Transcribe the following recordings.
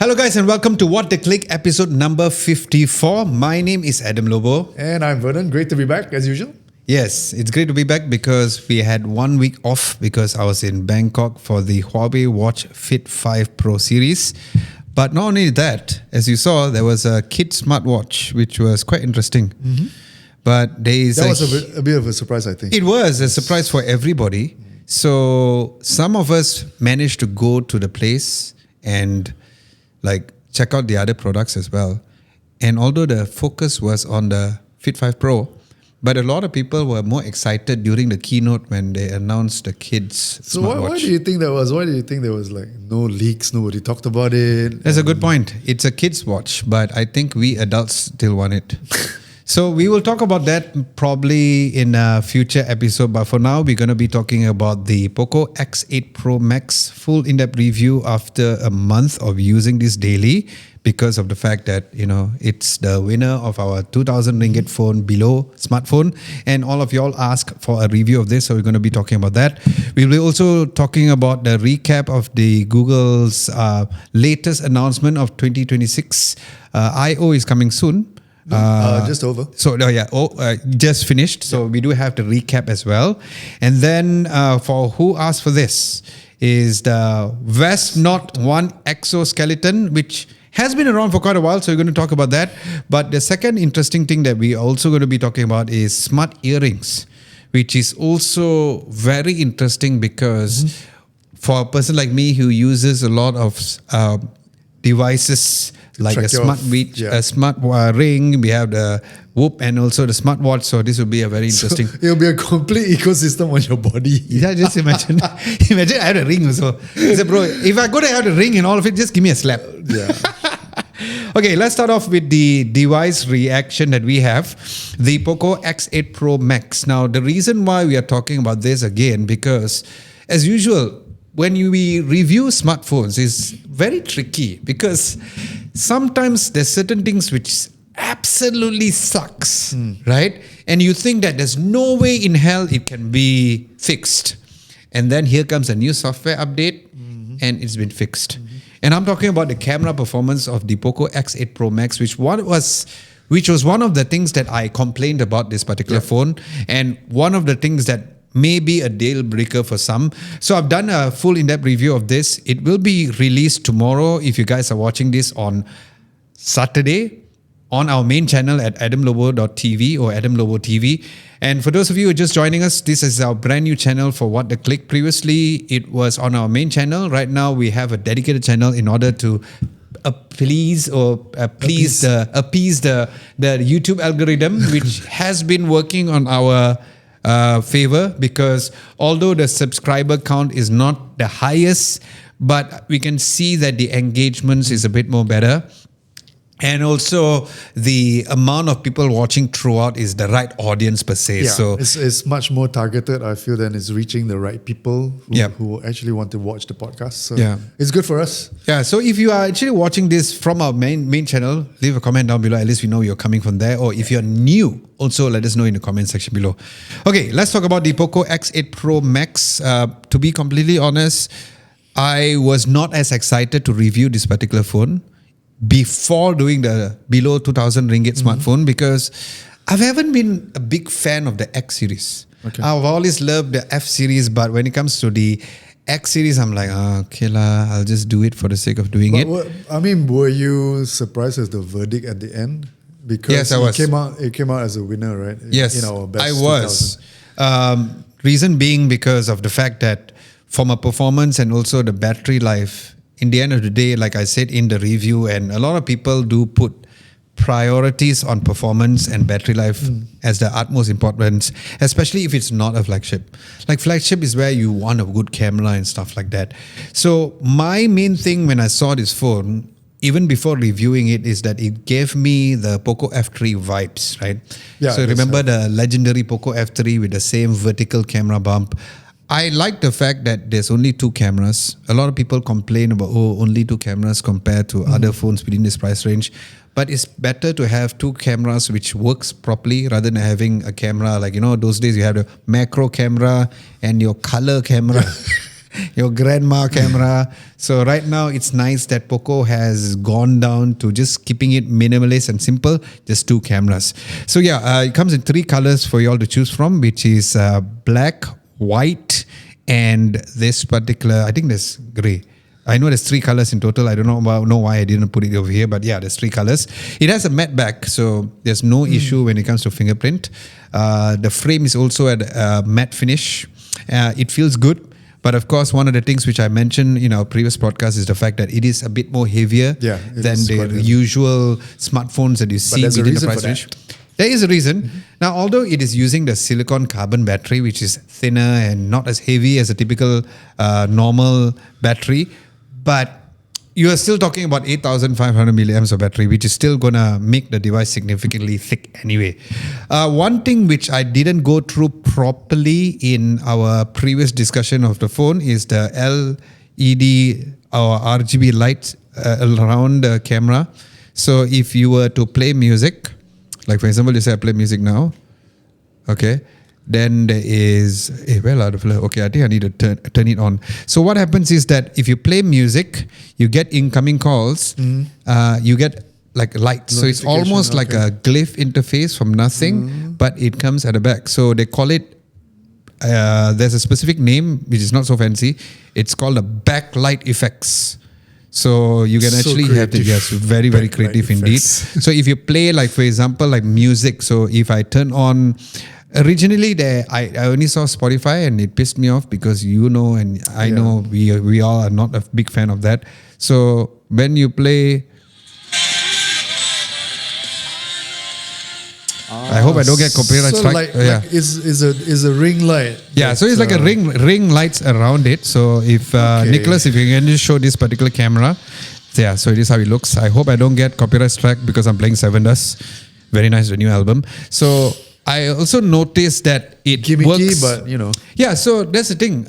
Hello guys and welcome to What the Click episode number 54. My name is Adam Lobo. And I'm Vernon. Great to be back as usual. Yes, it's great to be back because we had 1 week off because I was in Bangkok for the Huawei Watch Fit 5 Pro series. But not only that, as you saw, there was a kid smartwatch which was quite interesting. Mm-hmm. But there is that was a bit of a surprise, I think. It was a surprise for everybody. So some of us managed to go to the place and check out the other products as well. And although the focus was on the Fit 5 Pro, but a lot of people were more excited during the keynote when they announced the kids' So smartwatch. why do you think that was? Why do you think there was no leaks? Nobody talked about it. That's a good point. It's a kid's watch, but I think we adults still want it. So we will talk about that probably in a future episode. But for now, we're going to be talking about the POCO X8 Pro Max full in-depth review after a month of using this daily because of the fact that, it's the winner of our 2,000 ringgit phone below smartphone. And all of y'all ask for a review of this. So we're going to be talking about that. We'll be also talking about the recap of the Google's latest announcement of 2026. I/O is coming soon. Just over. Just finished. So we do have the recap as well. And then for who asked for this is the Vastnaut One Exoskeleton, which has been around for quite a while. So we're going to talk about that. But the second interesting thing that we're also going to be talking about is smart earrings, which is also very interesting because for a person like me who uses a lot of devices like a smart ring, we have the Whoop and also the smartwatch. So this will be a very interesting. So it'll be a complete ecosystem on your body. Yeah, just imagine. Imagine I had a ring also. I said, bro, if I go to have the ring and all of it, just give me a slap. Yeah. Okay, let's start off with the device reaction that we have, the POCO X8 Pro Max. Now, the reason why we are talking about this again, because as usual, when we review smartphones, it's very tricky because sometimes there's certain things which absolutely sucks, right? And you think that there's no way in hell it can be fixed. And then here comes a new software update and it's been fixed. And I'm talking about the camera performance of the POCO X8 Pro Max, which was one of the things that I complained about this particular phone, and one of the things that may be a deal breaker for some. So I've done a full in-depth review of this. It will be released tomorrow if you guys are watching this on Saturday on our main channel at adamlobo.tv or adamlobo.tv. And for those of you who are just joining us, this is our brand new channel for What the Click. Previously, it was on our main channel. Right now, we have a dedicated channel in order to appease the YouTube algorithm, which has been working on our favor, because although the subscriber count is not the highest, but we can see that the engagements is a bit more better. And also the amount of people watching throughout is the right audience per se. Yeah, so it's much more targeted, I feel, than it's reaching the right people who actually want to watch the podcast. So it's good for us. Yeah, so if you are actually watching this from our main channel, leave a comment down below. At least we know you're coming from there. Or if you're new, also let us know in the comment section below. Okay, let's talk about the POCO X8 Pro Max. To be completely honest, I was not as excited to review this particular phone before doing the below 2,000 ringgit smartphone because I haven't been a big fan of the X series. Okay. I've always loved the F series, but when it comes to the X series, I'm like, okay lah, I'll just do it for the sake of doing it. Were you surprised as the verdict at the end? Because yes, I was. It came out as a winner, right? Yes, in our best I was. Reason being because of the fact that from a performance and also the battery life, in the end of the day, like I said in the review, and a lot of people do put priorities on performance and battery life as the utmost importance, especially if it's not a flagship. Like flagship is where you want a good camera and stuff like that. So my main thing when I saw this phone, even before reviewing it, is that it gave me the POCO F3 vibes, right? Yeah, so remember the legendary POCO F3 with the same vertical camera bump. I like the fact that there's only two cameras. A lot of people complain about, only two cameras compared to other phones within this price range. But it's better to have two cameras which works properly rather than having a camera like, those days you have the macro camera and your color camera. your grandma camera. So right now it's nice that POCO has gone down to just keeping it minimalist and simple, just 2 cameras. So yeah, it comes in 3 colors for you all to choose from, which is black, white, and this particular, I think there's gray. I know there's 3 colors in total. I don't know why I didn't put it over here, but yeah, there's 3 colors. It has a matte back, so there's no issue when it comes to fingerprint. The frame is also at a matte finish. It feels good. But of course, one of the things which I mentioned in our previous podcast is the fact that it is a bit more heavier than the usual smartphones that you see within the price range. There is a reason. Now, although it is using the silicon carbon battery, which is thinner and not as heavy as a typical normal battery, but you are still talking about 8,500 milliamps of battery, which is still going to make the device significantly thick anyway. One thing which I didn't go through properly in our previous discussion of the phone is the LED or RGB lights around the camera. So if you were to play music, like for example, you say I play music now, okay, then there is, okay, I think I need to turn it on. So what happens is that if you play music, you get incoming calls, you get like lights. So it's almost like a glyph interface from nothing, but it comes at the back. So they call it, there's a specific name, which is not so fancy. It's called the backlight effects. So you can actually have the, yes, very, very creative indeed. So if you play, like for example, like music, so if I turn on, originally I only saw Spotify and it pissed me off because and I know we all are not a big fan of that. So when you play, I hope I don't get copyright strike. Is a ring light. Yeah, so it's like a ring lights around it. So if Nicholas, if you can just show this particular camera, yeah, so it is how it looks. I hope I don't get copyright strike because I'm playing Seven Dust. Very nice, the new album. So I also noticed that it gimmicky, works, but yeah. So that's the thing.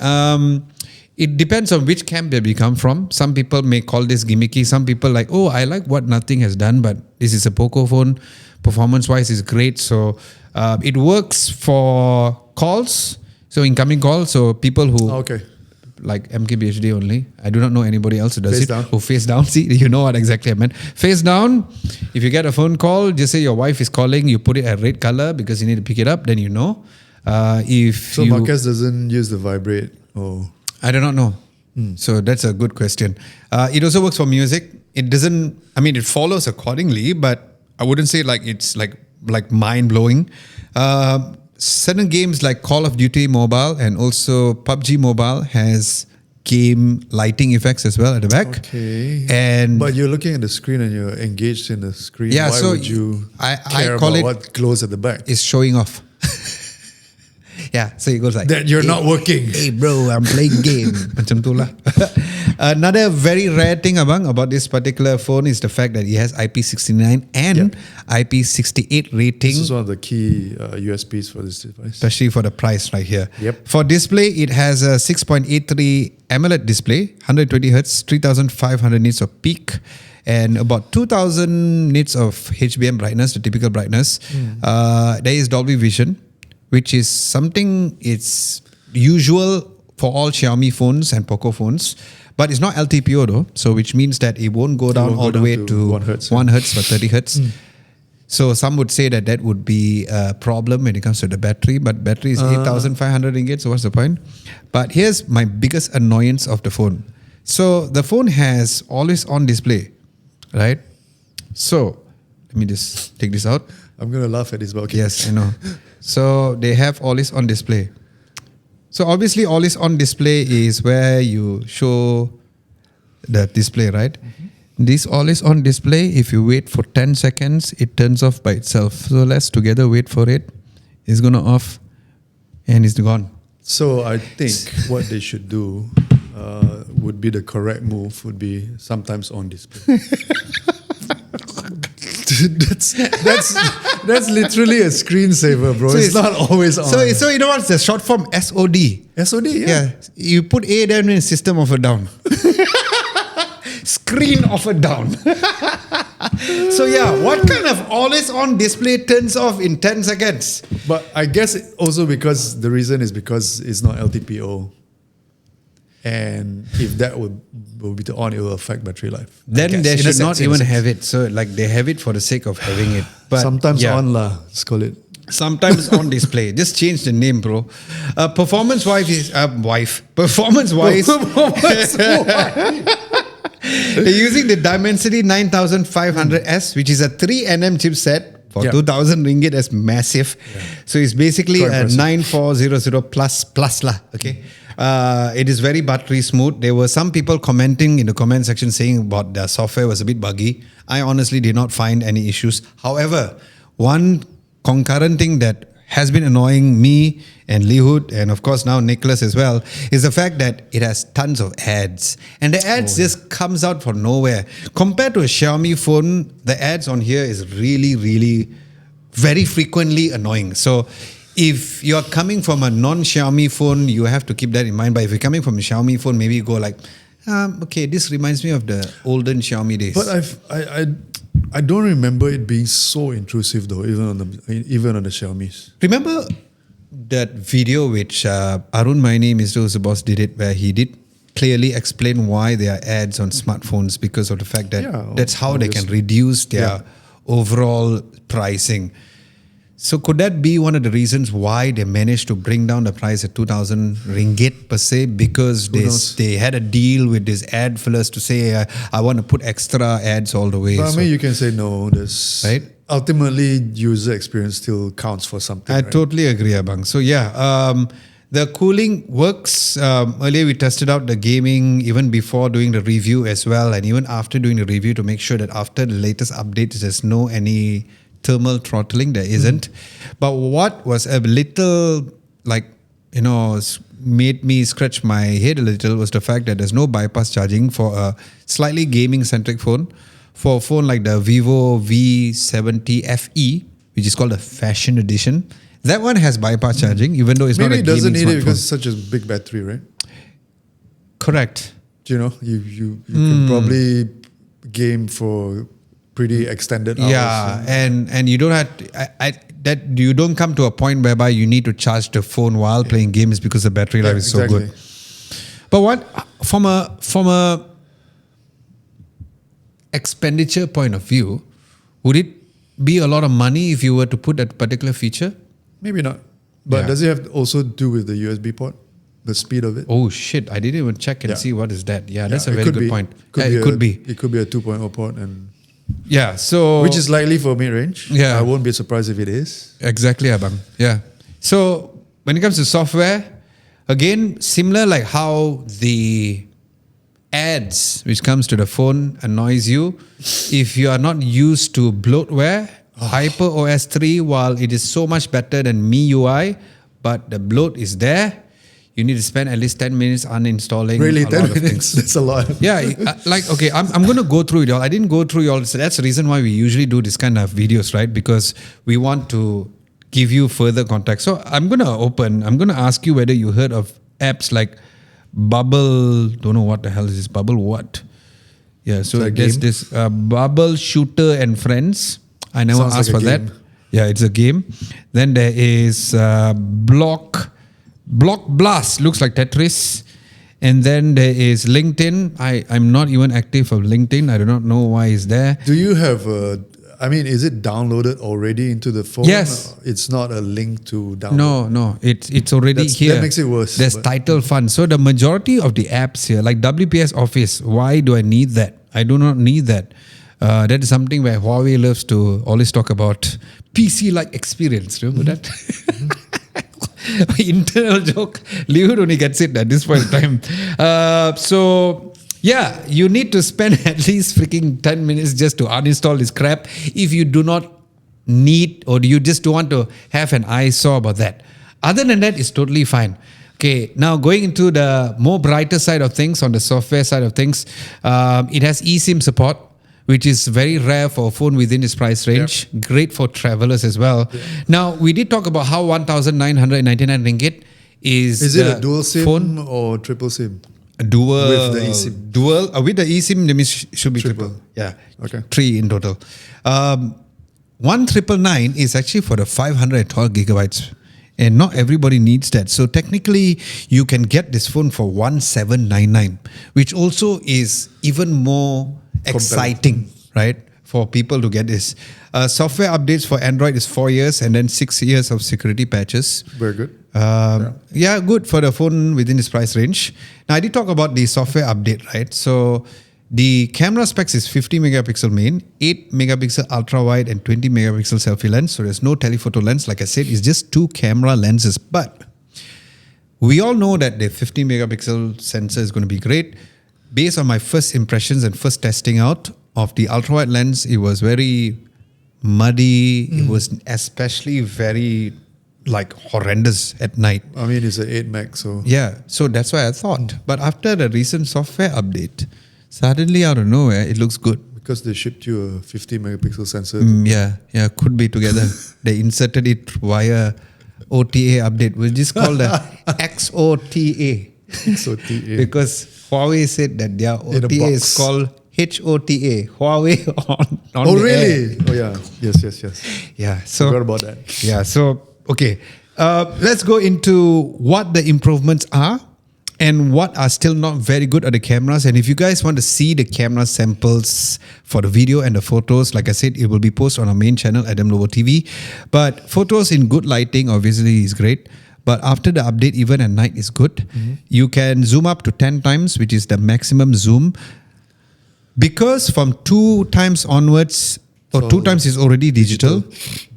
It depends on which camp they come from. Some people may call this gimmicky. Some people like, oh, I like what Nothing has done, but this is a POCO phone. Performance-wise, is great. So it works for calls. So incoming calls. So people who like MKBHD only. I do not know anybody else who does face it. Down. Who face down. See, you know what exactly I meant. Face down. If you get a phone call, just say your wife is calling. You put it at red color because you need to pick it up. Then you know. So Marquez doesn't use the vibrate. I do not know. So that's a good question. It also works for music. It doesn't. I mean, it follows accordingly, but I wouldn't say like it's like mind blowing. Certain games like Call of Duty Mobile and also PUBG Mobile has game lighting effects as well at the back. Okay. But you're looking at the screen and you're engaged in the screen. Yeah, Why would you care about what glows at the back? It's showing off. Yeah, so it goes like that you're not working. Hey bro, I'm playing game. Macam tu lah. Another very rare thing about this particular phone is the fact that it has IP69 and IP68 rating. This is one of the key USPs for this device. Especially for the price right here. Yep. For display, it has a 6.83 AMOLED display, 120 Hz, 3500 nits of peak, and about 2000 nits of HBM brightness, the typical brightness. There is Dolby Vision, which is something it's usual for all Xiaomi phones and POCO phones, but it's not LTPO though, so which means that it won't go down all the way to 1 Hz for 30 Hz. So some would say that would be a problem when it comes to the battery, but battery is 8,500 ringgit, so what's the point? But here's my biggest annoyance of the phone. So the phone has always on display, right? So let me just take this out. I'm going to laugh at this, but okay. Yes, I know. So they have always on display. So obviously always on display is where you show the display, right? This always on display, if you wait for 10 seconds, it turns off by itself. So let's together wait for it. It's going to off and it's gone. So I think what they should do would be the correct move would be sometimes on display. That's literally a screensaver, bro. So it's not always on. So you know what's the short form? SOD. SOD, yeah. You put A then in system offer down. Screen offer down. So yeah, what kind of always on display turns off in 10 seconds? But I guess also because the reason is because it's not LTPO. And if that will be on, it will affect battery life. Then they should not even have it. So like they have it for the sake of having it. But sometimes on lah, let's call it. Sometimes on display. Just change the name, bro. Performance-wise, Performance-wise, they're using the Dimensity 9500S, which is a 3nm chipset for 2,000 ringgit. That's massive. Yeah. So it's basically a 9400 plus lah. Okay. It is very buttery smooth. There were some people commenting in the comment section saying about the software was a bit buggy. I honestly did not find any issues. However, one concurrent thing that has been annoying me and Lihud, and of course now Nicholas as well, is the fact that it has tons of ads. And the ads just comes out from nowhere. Compared to a Xiaomi phone, the ads on here is really, really very frequently annoying. So if you're coming from a non-Xiaomi phone, you have to keep that in mind. But if you're coming from a Xiaomi phone, maybe you go like, okay, this reminds me of the olden Xiaomi days. But I don't remember it being so intrusive though, even on the Xiaomis. Remember that video which Arun, my name is Mr. Boss, did it, where he did clearly explain why there are ads on smartphones because of the fact that that's how they can reduce their overall pricing. So could that be one of the reasons why they managed to bring down the price at 2,000 ringgit per se? Because they had a deal with these ad fillers to say, I want to put extra ads all the way. But I mean, you can say no. Right? Ultimately, user experience still counts for something. I totally agree, Abang. So the cooling works. Earlier we tested out the gaming even before doing the review as well, and even after doing the review to make sure that after the latest updates, there's no any thermal throttling. There isn't. But what was a little made me scratch my head a little was the fact that there's no bypass charging for a slightly gaming centric phone. For a phone like the Vivo V70 FE, which is called the Fashion Edition, that one has bypass charging, even though it's not a gaming smartphone. Maybe it doesn't need it because it's such a big battery, right? Correct. You can probably game for pretty extended hours. Yeah, and you don't have to, you don't come to a point whereby you need to charge the phone while playing games because the battery life is so good. But what from a expenditure point of view, would it be a lot of money if you were to put that particular feature? Maybe not. But does it have also do with the USB port? The speed of it? Oh shit, I didn't even check and see what is that. Yeah, that's a very good point. It could be a 2.0 port and which is likely for mid-range. I won't be surprised if it is. Exactly, Abang. Yeah. So when it comes to software, again, similar like how the ads which comes to the phone annoys you. If you are not used to bloatware, HyperOS 3, while it is so much better than MIUI, but the bloat is there, you need to spend at least 10 minutes uninstalling really, a 10 lot of minutes? Things. That's a lot. I'm going to go through it all. I didn't go through it all. So that's the reason why we usually do this kind of videos, right? Because we want to give you further context. So I'm going to ask you whether you heard of apps like Bubble, don't know what the hell is this, Bubble what? Yeah, so there's this Bubble Shooter and Friends. I never asked for that. Yeah, it's a game. Then there is Block Blast, looks like Tetris. And then there is LinkedIn. I'm not even active of LinkedIn. I do not know why it's there. Do you have is it downloaded already into the phone? Yes. It's not a link to download. No. It's already here. That makes it worse. There's title fun. So the majority of the apps here, like WPS Office, why do I need that? I do not need that. That is something where Huawei loves to always talk about PC-like experience. Remember that? Internal joke. Liu only gets it at this point in time. You need to spend at least freaking 10 minutes just to uninstall this crap if you do not need or you just don't want to have an eyesore about that. Other than that, it's totally fine. Okay, now going into the more brighter side of things, on the software side of things, it has eSIM support, which is very rare for a phone within its price range. Yep. Great for travelers as well. Yep. Now, we did talk about how 1,999 ringgit is it a dual SIM phone or triple SIM? Dual. With the eSIM. Dual. With the eSIM, that means should be triple. Yeah. Okay. 3 in total. 1,999 is actually for the 512 gigabytes. And not everybody needs that. So technically, you can get this phone for 1799, which also is even more exciting, right? For people to get this. Software updates for Android is 4 years and then 6 years of security patches. Very good. Yeah, good for the phone within this price range. Now, I did talk about the software update, right? So the camera specs is 50 megapixel main, 8 megapixel ultra wide and 20 megapixel selfie lens. So there's no telephoto lens. Like I said, it's just 2 camera lenses. But we all know that the 50 megapixel sensor is going to be great. Based on my first impressions and first testing out of the ultra wide lens, it was very muddy. It was especially very like horrendous at night. I mean, it's an 8 meg, so yeah. So that's why I thought. But after the recent software update, suddenly out of nowhere, it looks good. because they shipped you a 50 megapixel sensor. Yeah, could be together. They inserted it via OTA update. We'll just call the XOTA. XOTA. Because Huawei said that their In a OTA box. is called HOTA. Huawei on Oh, the really? air. Oh, yeah. Yes. Yeah. So Forgot about that. yeah. So okay. Let's go into what the improvements are and what are still not very good are the cameras. And if you guys want to see the camera samples for the video and the photos, like I said, it will be posted on our main channel, Adam Lobo TV. But photos in good lighting obviously is great. But after the update, even at night is good. Mm-hmm. You can zoom up to 10 times, which is the maximum zoom. Because from 2 times onwards, or 2 times is already digital.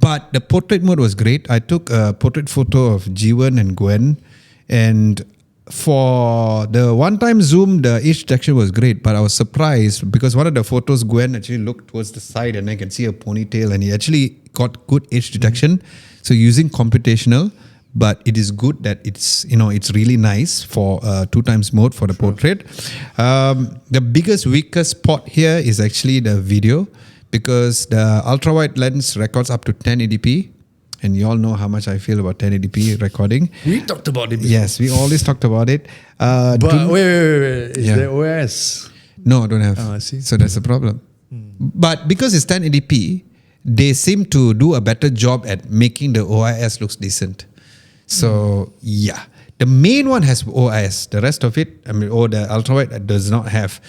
But the portrait mode was great. I took a portrait photo of Jiwan and Gwen. And for the 1-time zoom, the edge detection was great. But I was surprised because one of the photos, Gwen actually looked towards the side and I can see a ponytail. And he actually got good edge detection. So using computational. But it is good that it's really nice for 2 times mode for the portrait. The biggest weakest spot here is actually the video because the ultra wide lens records up to 1080p, and you all know how much I feel about 1080p recording. We talked about it before. Yes, we always talked about it. But wait. Is there OS? No, I don't have. Oh, I see. So that's the problem. But because it's 1080p, they seem to do a better job at making the OIS looks decent. So yeah, the main one has OIS. The rest of it, the ultrawide does not have.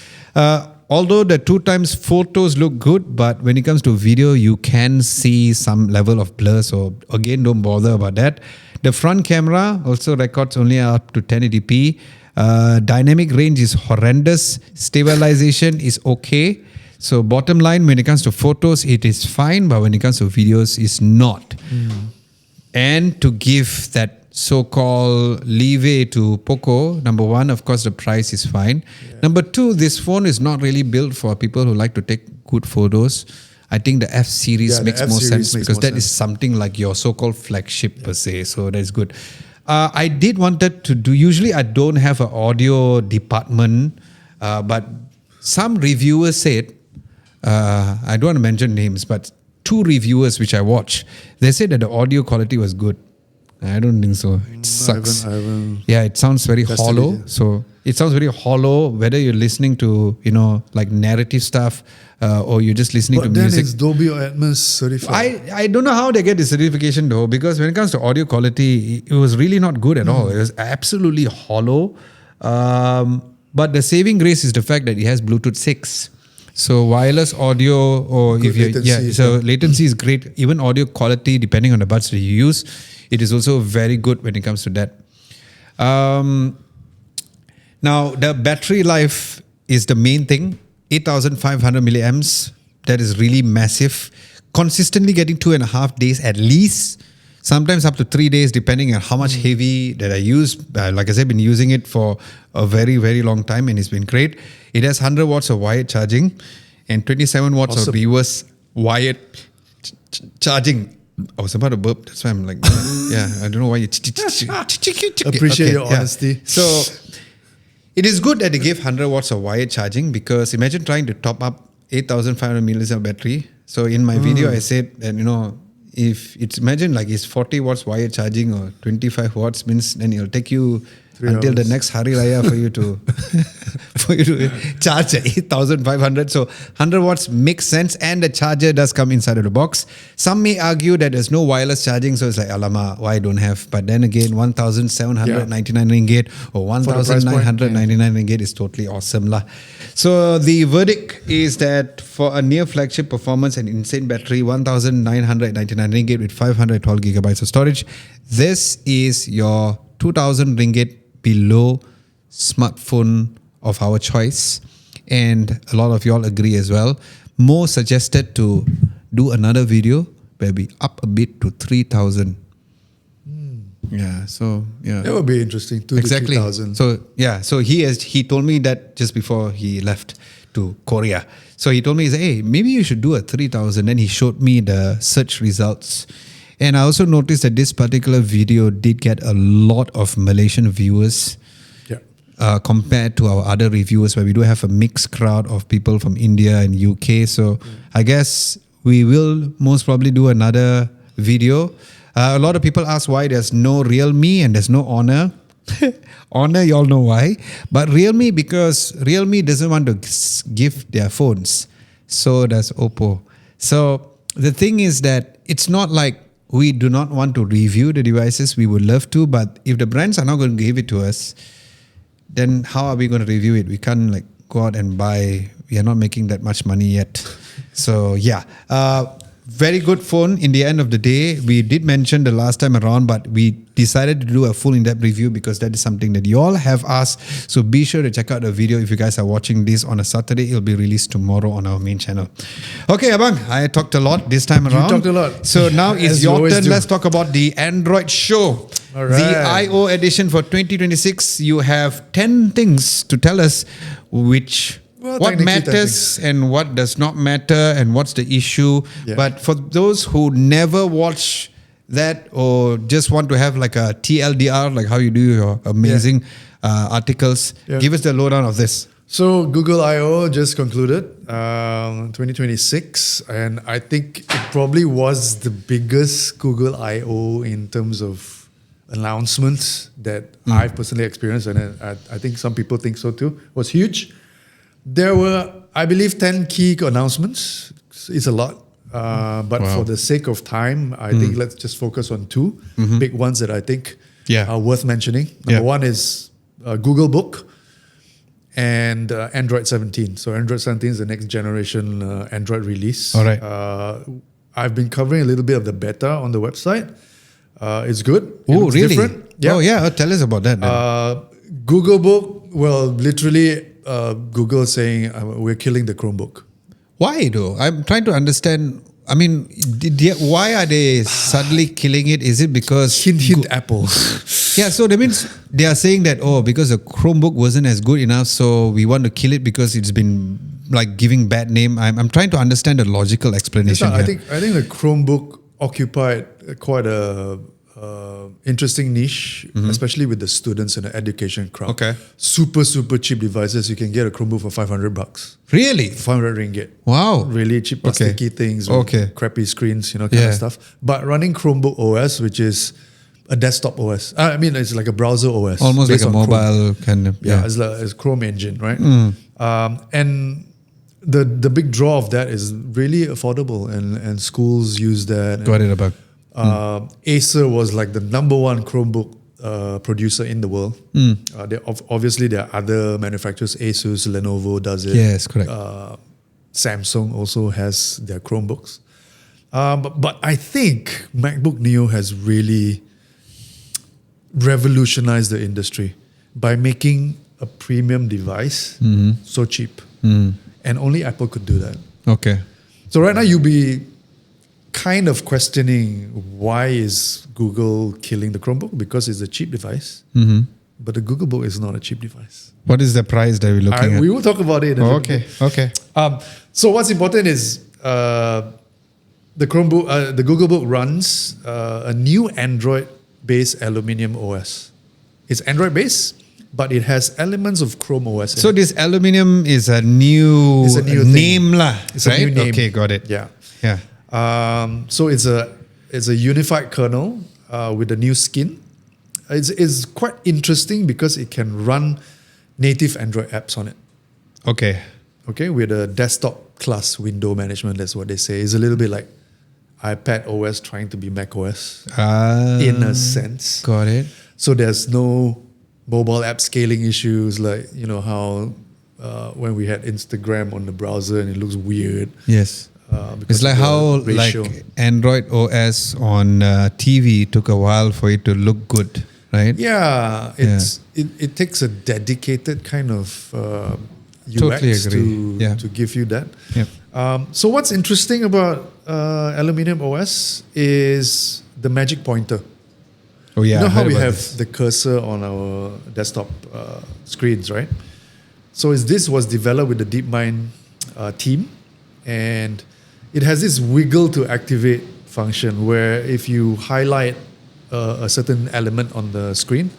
Although the 2 times photos look good, but when it comes to video, you can see some level of blur. So again, don't bother about that. The front camera also records only up to 1080p. Dynamic range is horrendous. Stabilization is okay. So bottom line, when it comes to photos, it is fine, but when it comes to videos, it's not. And to give that so-called leeway to POCO, number 1, of course, the price is fine. Yeah. Number 2, this phone is not really built for people who like to take good photos. I think the F series makes more sense because that is something like your so-called flagship per se. So that's good. I did wanted to do, usually I don't have an audio department, but some reviewers said, I don't want to mention names, but 2 reviewers which I watched, they said that the audio quality was good. I don't think so. It sucks. I haven't yeah, it sounds very hollow. it, yeah. So it sounds very hollow, whether you're listening to, like narrative stuff or you're just listening to music. But then it's Dolby Atmos certified. I don't know how they get the certification though, because when it comes to audio quality, it was really not good at all. It was absolutely hollow. But the saving grace is the fact that it has Bluetooth 6. So wireless audio, or Good if you latency, latency is great. Even audio quality, depending on the buds that you use, it is also very good when it comes to that. Now the battery life is the main thing. 8,500 milliamps. That is really massive. Consistently getting 2.5 days at least. Sometimes up to 3 days, depending on how much heavy that I use. Like I said, I've been using it for a very, very long time and it's been great. It has 100 watts of wired charging and 27 watts of reverse wired charging. I was about to burp. That's why I'm like, yeah, I don't know why you... Appreciate your honesty. So it is good that they gave 100 watts of wired charging because imagine trying to top up 8,500 milliamps of battery. So in my video, I said that, if it's imagine like it's 40 watts wire charging or 25 watts means then it'll take you until the next Hari Raya for you to charge at 8,500. So 100 watts makes sense, and the charger does come inside of the box. Some may argue that there's no wireless charging, so it's like, alamak, why I don't have? But then again, 1,799 ringgit or 1,999 ringgit is totally awesome lah. So the verdict is that for a near flagship performance and insane battery, 1,999 ringgit with 512 gigabytes of storage, this is your 2,000 ringgit below smartphone of our choice. And a lot of y'all agree as well. Mo suggested to do another video where we up a bit to 3,000. Yeah, so yeah, that would be interesting. 2 exactly. to 3,000. So yeah, so he told me that just before he left to Korea. So he told me, he said, hey, maybe you should do a 3,000. Then he showed me the search results. And I also noticed that this particular video did get a lot of Malaysian viewers compared to our other reviewers, where we do have a mixed crowd of people from India and UK. So I guess we will most probably do another video. A lot of people ask why there's no Realme and there's no Honor. Honor, y'all know why. But Realme, because Realme doesn't want to give their phones. So does Oppo. So the thing is that it's not like we do not want to review the devices. We would love to, but if the brands are not going to give it to us, then how are we going to review it? We can't like go out and buy. We are not making that much money yet. So yeah, very good phone in the end of the day. We did mention the last time around, but we decided to do a full in-depth review because that is something that you all have asked. So be sure to check out the video. If you guys are watching this on a Saturday, it'll be released tomorrow on our main channel. Okay, Abang, I talked a lot this time around. You talked a lot. So now it's your turn. Do. Let's talk about the Android show. All right. The I/O edition for 2026. You have 10 things to tell us what matters and what does not matter and what's the issue. Yeah. But for those who never watch that or just want to have like a TLDR, like how you do your amazing articles, give us the lowdown of this. So Google I/O just concluded 2026, and I think it probably was the biggest Google I/O in terms of announcements that I've personally experienced, and I think some people think so too. It was huge. There were, I believe, 10 key announcements. It's a lot. But for the sake of time, I think let's just focus on two big ones that I think are worth mentioning. Number one is Google Book and Android 17. So Android 17 is the next generation Android release. All right. I've been covering a little bit of the beta on the website. It's good. Oh, really? Different. Yeah. Oh, yeah. Tell us about that. Google Book, well, literally Google saying we're killing the Chromebook. Why though? I'm trying to understand. I mean, why are they suddenly killing it? Is it because... Hint, Apple. Yeah, so that means they are saying that, because the Chromebook wasn't as good enough, so we want to kill it because it's been like giving bad name. I'm trying to understand the logical explanation here. I think the Chromebook occupied quite a interesting niche, especially with the students and the education crowd. Okay. Super cheap devices. You can get a Chromebook for $500. Really? 500 ringgit. Wow. Really cheap plasticky things with crappy screens, kind of stuff. But running Chromebook OS, which is a desktop OS. I mean, it's like a browser OS. Almost like a mobile kind of. Yeah, it's Chrome engine, right? And the big draw of that is really affordable, and schools use that. Got it about. Acer was like the number one Chromebook producer in the world. Obviously, there are other manufacturers. Asus, Lenovo does it. Yes, correct. Samsung also has their Chromebooks. But I think MacBook Neo has really revolutionized the industry by making a premium device so cheap. And only Apple could do that. Okay. So right now you'll be kind of questioning why is Google killing the Chromebook? Because it's a cheap device. But the Google Book is not a cheap device. What is the price that we're looking at? We will talk about it. Okay. So what's important is the Chromebook, the Google Book runs a new Android-based Aluminium OS. It's Android-based, but it has elements of Chrome OS. So this Aluminium is a new name lah, It's right? a new name. Okay, got it. Yeah. Yeah. So it's a unified kernel with a new skin. it's quite interesting because it can run native Android apps on it. Okay. Okay, with a desktop class window management, that's what they say. It's a little bit like iPad OS trying to be Mac OS in a sense. Got it. So there's no mobile app scaling issues like, you know, how when we had Instagram on the browser and it looks weird. Yes. Because It's like of the how ratio. like Android OS on TV took a while for it to look good, right? Yeah, it takes a dedicated kind of UX Totally agree. to give you that. Yep. So what's interesting about Aluminium OS is the magic pointer. Oh yeah. You know I how heard we about have this. the cursor on our desktop screens, right? So this was developed with the DeepMind team, and it has this wiggle to activate function where if you highlight a certain element on the screen,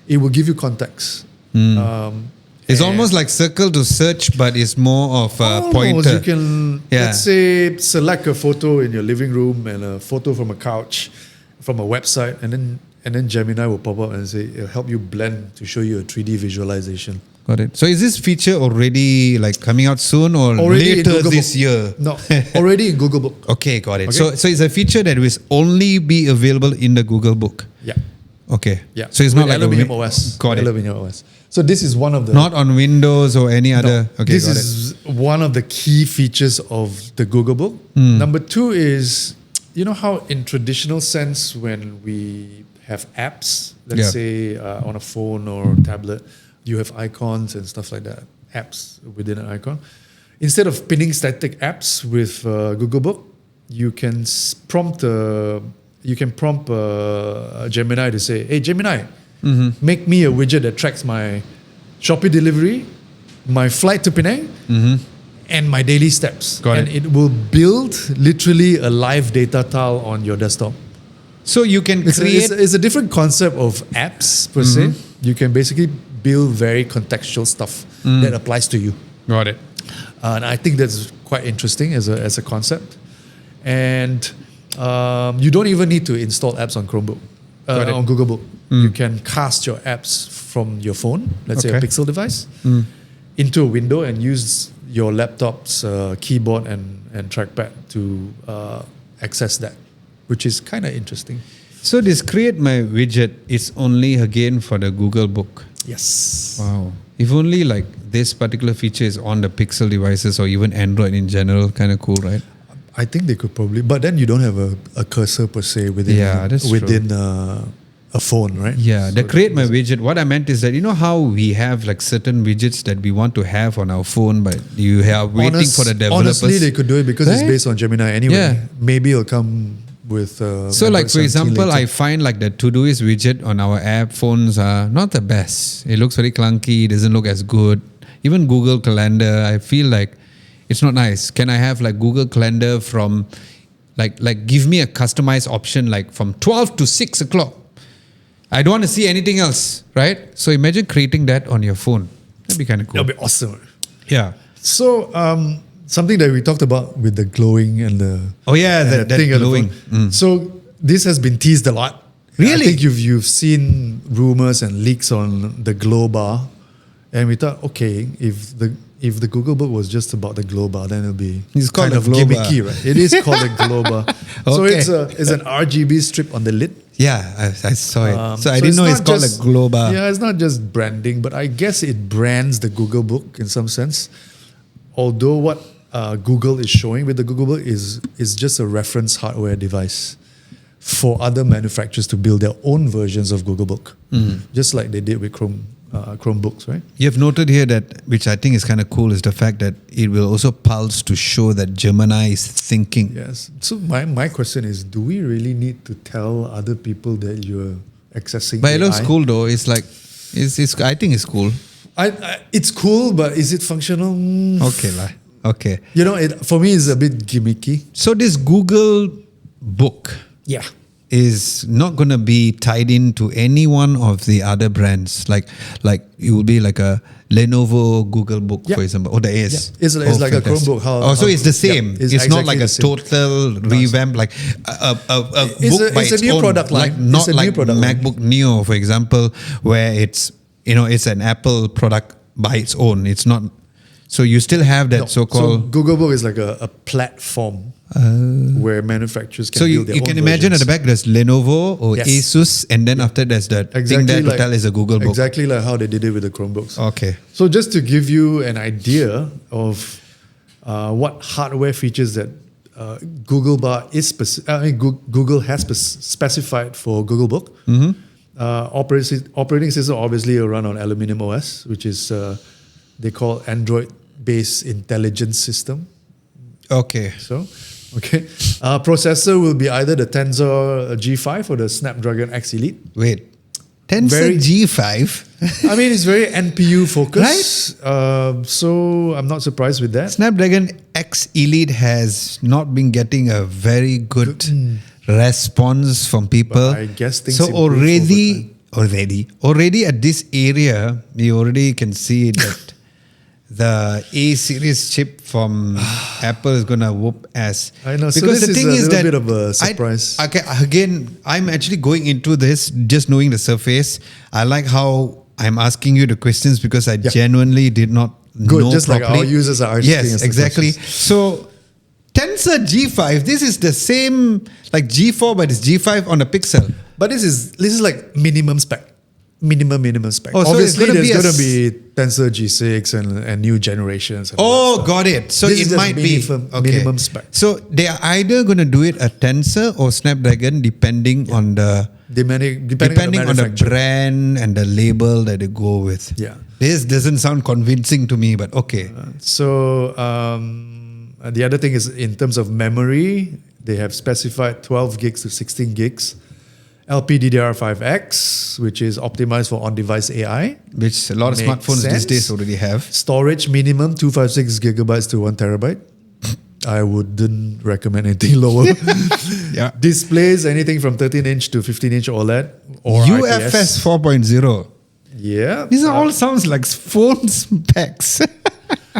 it will give you context. It's and almost like circle to search, but it's more of a almost pointer. you can, let's say, select a photo in your living room and a photo from a couch, from a website, and then Gemini will pop up and say it'll help you blend to show you a 3D visualization. Got it. So is this feature already like coming out soon or Already in later Google this Book. year? No, already in Google Book. Okay, got it. Okay. So it's a feature that will only be available in the Google Book. Yeah. Okay. Yeah. So it's not like Aluminium OS. Got it. Aluminium OS. So this is one of the Not on Windows or any other. No, Okay, this got is one of the key features of the Google Book. Number two is, you know how in traditional sense when we have apps, let's Yeah. say on a phone or tablet, you have icons and stuff like that, apps within an icon. Instead of pinning static apps with Google Book, you can prompt Gemini to say, "Hey Gemini, make me a widget that tracks my Shopee delivery, my flight to Penang, and my daily steps." Got and it. it will build literally a live data tile on your desktop. So you can It's create. a different concept of apps per se. You can basically build very contextual stuff that applies to you. Got it. And I think that's quite interesting as a concept. And you don't even need to install apps on Chromebook, Got it. on Google Book. You can cast your apps from your phone, let's say a Okay. Pixel device, into a window and use your laptop's keyboard and trackpad to access that, which is kind of interesting. So this create my widget is only again for the Google Book. Yes. Wow. If only like this particular feature is on the Pixel devices or even Android in general, kind of cool, right? I think they could probably, but then you don't have a cursor per se within That's within a phone, right? Yeah, the So create my widget. What I meant is that you know how we have like certain widgets that we want to have on our phone, but you are waiting for the developers. Honestly, they could do it because it's Right? based on Gemini anyway. Yeah. Maybe it'll come with. So like Android for 17 example, later. I find like the Todoist widget on our app phones are not the best. It looks very clunky. It doesn't look as good. Even Google Calendar, I feel like it's not nice. Can I have like Google Calendar from like give me a customized option like from 12 to 6 o'clock. I don't want to see anything else, right? So imagine creating that on your phone. That'd be kind of cool. That'll be awesome. Yeah. So something that we talked about with the glowing and the Oh yeah, and that the thing on the glowing. phone. So this has been teased a lot. Really? I think you've seen rumors and leaks on the glow bar, and we thought, okay, if the Google Book was just about the glow bar, then it'll be It's called kind a of glow bar. gimmicky, right? It is called a glow bar. So Okay. it's an RGB strip on the lid. Yeah, I saw it. So I didn't know it's not called just- a glow bar. Yeah, it's not just branding, but I guess it brands the Google Book in some sense. Although what Google is showing with the Google Book is just a reference hardware device for other manufacturers to build their own versions of Google Book, just like they did with Chromebooks, right? You've noted here that, which I think is kind of cool, is the fact that it will also pulse to show that Gemini is thinking. Yes. So my question is, do we really need to tell other people that you're accessing But it looks AI? cool though. It's like, it's I think it's cool. It's cool, but is it functional? Okay lah. Okay. You know, for me, it's a bit gimmicky. So this Google Book, Yeah. is not going to be tied into any one of the other brands. Like it will be like a Lenovo Google Book, for example. Oh, there is. Yeah. It's like a Chromebook. So it's the same. Yeah, it's exactly not like a total revamp, like a book by its a new own. product line. Like not It's a like new product line. MacBook Neo, for example, where it's it's an Apple product by its own. It's not. So you still have that so-called. So Google Book is like a platform where manufacturers can so build their you own can imagine versions. at the back there's Lenovo or Yes. Asus, and then after there's that thing there to tell is a Google Book. Exactly like how they did it with the Chromebooks. Okay. So just to give you an idea of what hardware features that Google Google has specified for Google Book. Operating system obviously will run on Aluminium OS, which is they call Android-based intelligence system. Okay. Processor will be either the Tensor G5 or the Snapdragon X Elite. Wait. Tensor G5? I mean, it's very NPU focused. Right? So I'm not surprised with that. Snapdragon X Elite has not been getting a very good response from people. But I guess things so improve already at this area, we already can see that the A series chip from Apple is gonna whoop ass. I know. Because so the this thing is a that bit of a surprise. I'm actually going into this just knowing the surface. I like how I'm asking you the questions because I genuinely did not know just properly. like our users are asking us Yes, the exactly. questions. So Tensor G5, this is the same like G4, but it's G5 on a Pixel. But this is like minimum spec. Minimum spec. Oh, so obviously, it's there's gonna going to be Tensor G6 and new generations. And Oh, got it. So This is it just might be minimum spec. So they are either going to do it a Tensor or Snapdragon, depending on the depending on the brand and the label that they go with. Yeah. This doesn't sound convincing to me, but okay. So the other thing is in terms of memory, they have specified 12 gigs to 16 gigs. LPDDR5X, which is optimized for on-device AI. Which a lot of Makes smartphones these sense. days already have. Storage minimum 256 gigabytes to 1 terabyte. I wouldn't recommend anything lower. Yeah. Displays anything from 13-inch to 15-inch OLED or UFS IPS. 4.0. Yeah. These are all sounds like phone specs.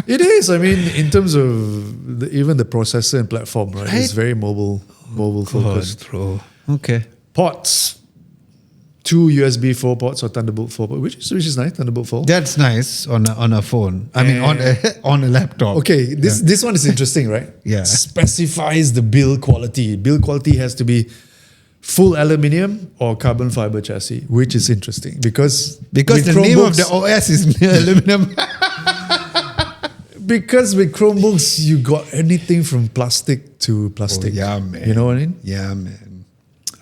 It is. I mean, in terms of even the processor and platform, right? It's Right. very mobile focused. Bro. Okay. Ports. 2 USB 4 ports or Thunderbolt 4 ports, which is nice. Thunderbolt 4. That's nice on a phone. I mean, on a laptop. Okay, this one is interesting, right? Yeah. Specifies the build quality. Build quality has to be full aluminium or carbon fiber chassis, which is interesting because the with name of the OS is aluminum. Because with Chromebooks, you got anything from plastic to plastic. Oh, yeah, man. You know what I mean? Yeah, man.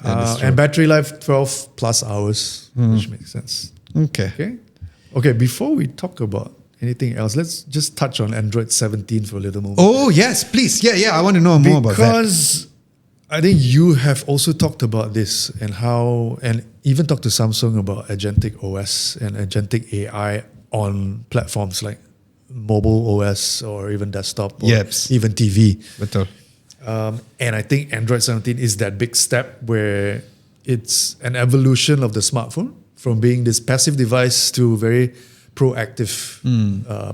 That is true. And battery life 12 plus hours, which makes sense. Okay. Okay, before we talk about anything else, let's just touch on Android 17 for a little moment. Oh, yes, please. Yeah, I want to know more about that. Because I think you have also talked about this and even talked to Samsung about agentic OS and agentic AI on platforms like mobile OS or even desktop or even TV. Betul. And I think Android 17 is that big step where it's an evolution of the smartphone from being this passive device to very proactive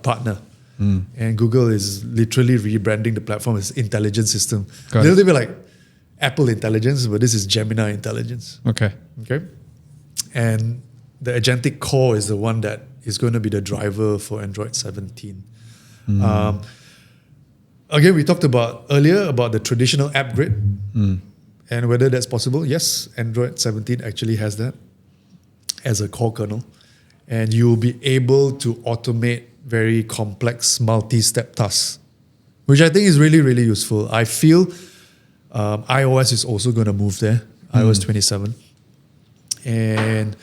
partner. And Google is literally rebranding the platform as intelligence system. A little bit like Apple Intelligence, but this is Gemini Intelligence. Okay. And the agentic core is the one that is going to be the driver for Android 17. Again, we talked earlier about the traditional app grid and whether that's possible. Yes, Android 17 actually has that as a core kernel. And you'll be able to automate very complex multi-step tasks, which I think is really, really useful. I feel iOS is also going to move there, iOS 27. And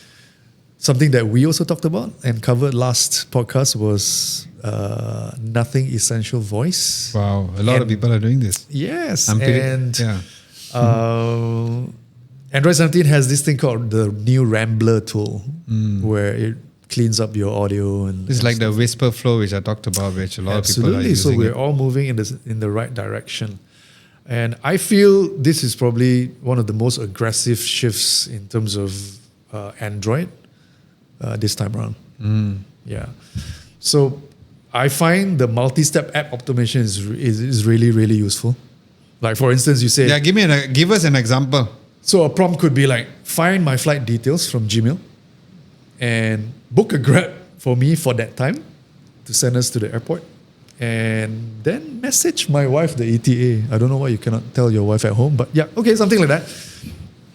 something that we also talked about and covered last podcast was Nothing Essential Voice. Wow, a lot of people are doing this. Yes, Android 17 has this thing called the new Rambler tool, where it cleans up your audio and it's like the Whisper Flow, which I talked about, which a lot of people are absolutely. using. So we're all moving in the right direction. And I feel this is probably one of the most aggressive shifts in terms of Android this time around. Yeah. So I find the multi-step app optimization is really, really useful. Like for instance, you say... Yeah, give us an example. So a prompt could be like, find my flight details from Gmail and book a Grab for me for that time to send us to the airport. And then message my wife, the ETA. I don't know why you cannot tell your wife at home, but yeah, okay, something like that.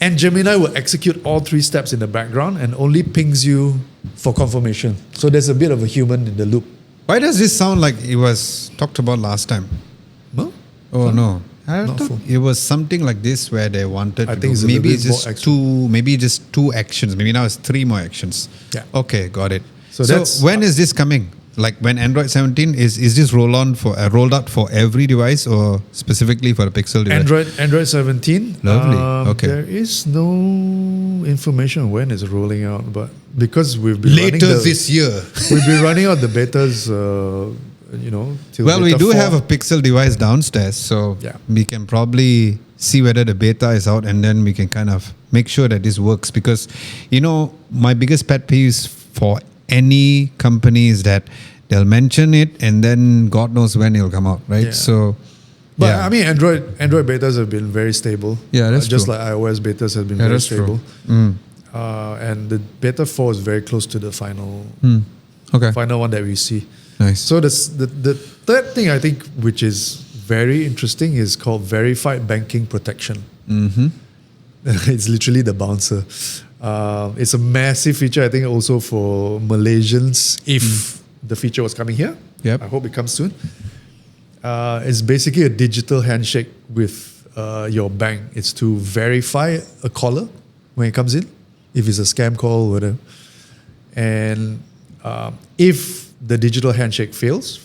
And Gemini will execute all 3 steps in the background and only pings you for confirmation. So there's a bit of a human in the loop. Why does this sound like it was talked about last time? No? Oh, no. I Not thought full. it was something like this where they wanted I to think it's do. a Maybe little it's bit just more extra. maybe just 2 actions. Maybe now it's 3 more actions. Yeah. Okay, got it. So that's- when is this coming? Like when Android 17 is this rolled out for every device or specifically for the Pixel device? Android 17. Lovely. Okay. There is no information on when it's rolling out, but because we've been running Later this year. we've been running out the betas, till Well, we beta do 4. have a Pixel device downstairs, so Yeah. we can probably see whether the beta is out and then we can kind of make sure that this works. Because, my biggest pet peeve is for any company is that they'll mention it and then God knows when it'll come out, right? Yeah. So, But yeah. I mean, Android betas have been very stable. Yeah, that's just true. like iOS betas have been Yeah, very that's stable. true. And the beta 4 is very close to the final Okay, one that we see. nice. So the third thing I think which is very interesting is called verified banking protection. It's literally the bouncer. It's a massive feature, I think, also for Malaysians if the feature was coming here. Yep. I hope it comes soon. It's basically a digital handshake with your bank. It's to verify a caller when it comes in, if it's a scam call, whatever. And if the digital handshake fails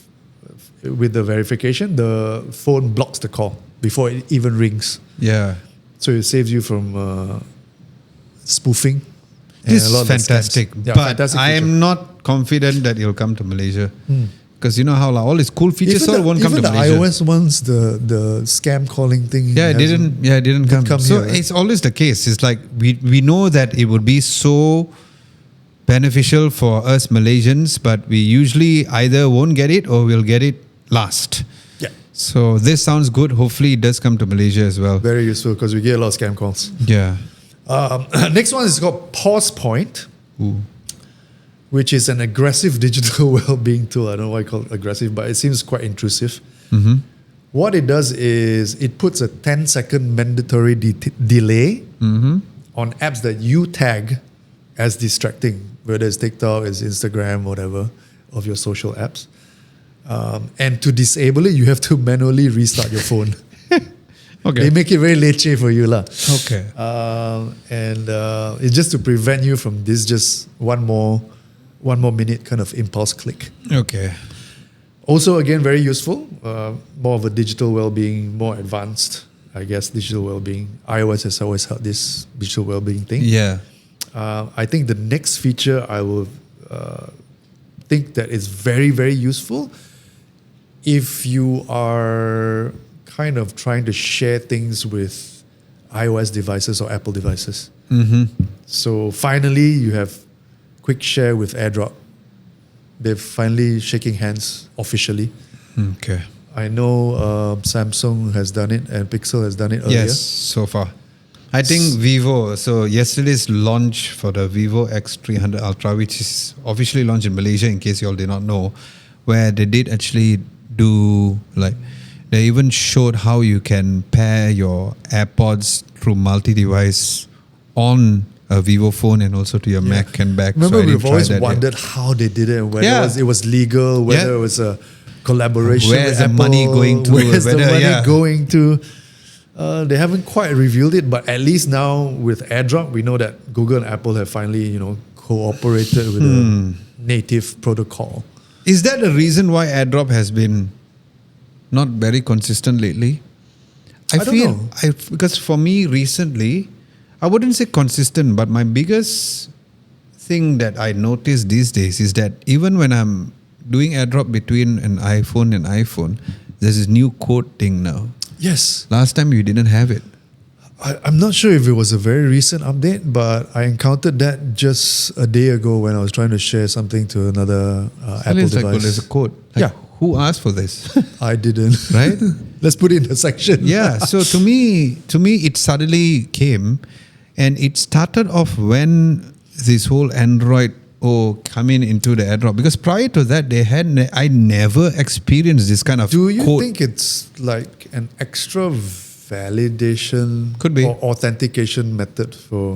with the verification, the phone blocks the call before it even rings. Yeah. So it saves you from spoofing. and This a lot is of the scams. fantastic. Yeah, But fantastic I feature. am not confident that it'll come to Malaysia. Because you know how all these cool features all won't come to even the Malaysia. iOS ones, the scam calling thing. Yeah, it didn't come. come So here, right? it's always the case. It's like we know that it would be so beneficial for us Malaysians, but we usually either won't get it or we'll get it last. Yeah, So this sounds good. Hopefully it does come to Malaysia as well. very useful because we get a lot of scam calls. Yeah. Next one is called Pause Point, Ooh. which is an aggressive digital well-being tool. I don't know why I call it aggressive, but it seems quite intrusive. What it does is it puts a 10-second mandatory delay on apps that you tag as distracting, whether it's TikTok, it's Instagram, whatever, of your social apps. And to disable it, you have to manually restart your phone. Okay. They make it very leceh for you, lah. Okay. And it's just to prevent you from this just one more minute kind of impulse click. Okay. Also, again, very useful. More of a digital well-being, more advanced, I guess, digital well-being. iOS has always had this digital well-being thing. Yeah. I think the next feature I will think that is very, very useful if you are kind of trying to share things with iOS devices or Apple devices. So finally, you have quick share with AirDrop. They're finally shaking hands officially. Okay. I know Samsung has done it and Pixel has done it earlier. Yes, so far. I think Vivo, so yesterday's launch for the Vivo X300 Ultra, which is officially launched in Malaysia, in case you all did not know, where they did actually do, like, they even showed how you can pair your AirPods through multi-device on a Vivo phone and also to your Mac and back. Remember, I didn't we've try always that yet. wondered how they did it and whether Yeah. it was legal, whether Yeah. it was a collaboration. Where's with the money Apple, going to, Where's the whether- money yeah. going to? They haven't quite revealed it, but at least now with AirDrop, we know that Google and Apple have finally, cooperated with a native protocol. Is that the reason why AirDrop has been not very consistent lately? I don't know. Because for me recently, I wouldn't say consistent, but my biggest thing that I notice these days is that even when I'm doing AirDrop between an iPhone and iPhone, there's this new code thing now. Yes. Last time you didn't have it. I'm not sure if it was a very recent update, but I encountered that just a day ago when I was trying to share something to another Apple It's like, device. well, there's a code. Like, Yeah. who asked for this? I didn't. Right? Let's put it in the section. Yeah. So to me, it suddenly came, and it started off when this whole Android coming into the AirDrop, because prior to that I never experienced this kind of Do you code. think it's like an extra validation Could be. or authentication method for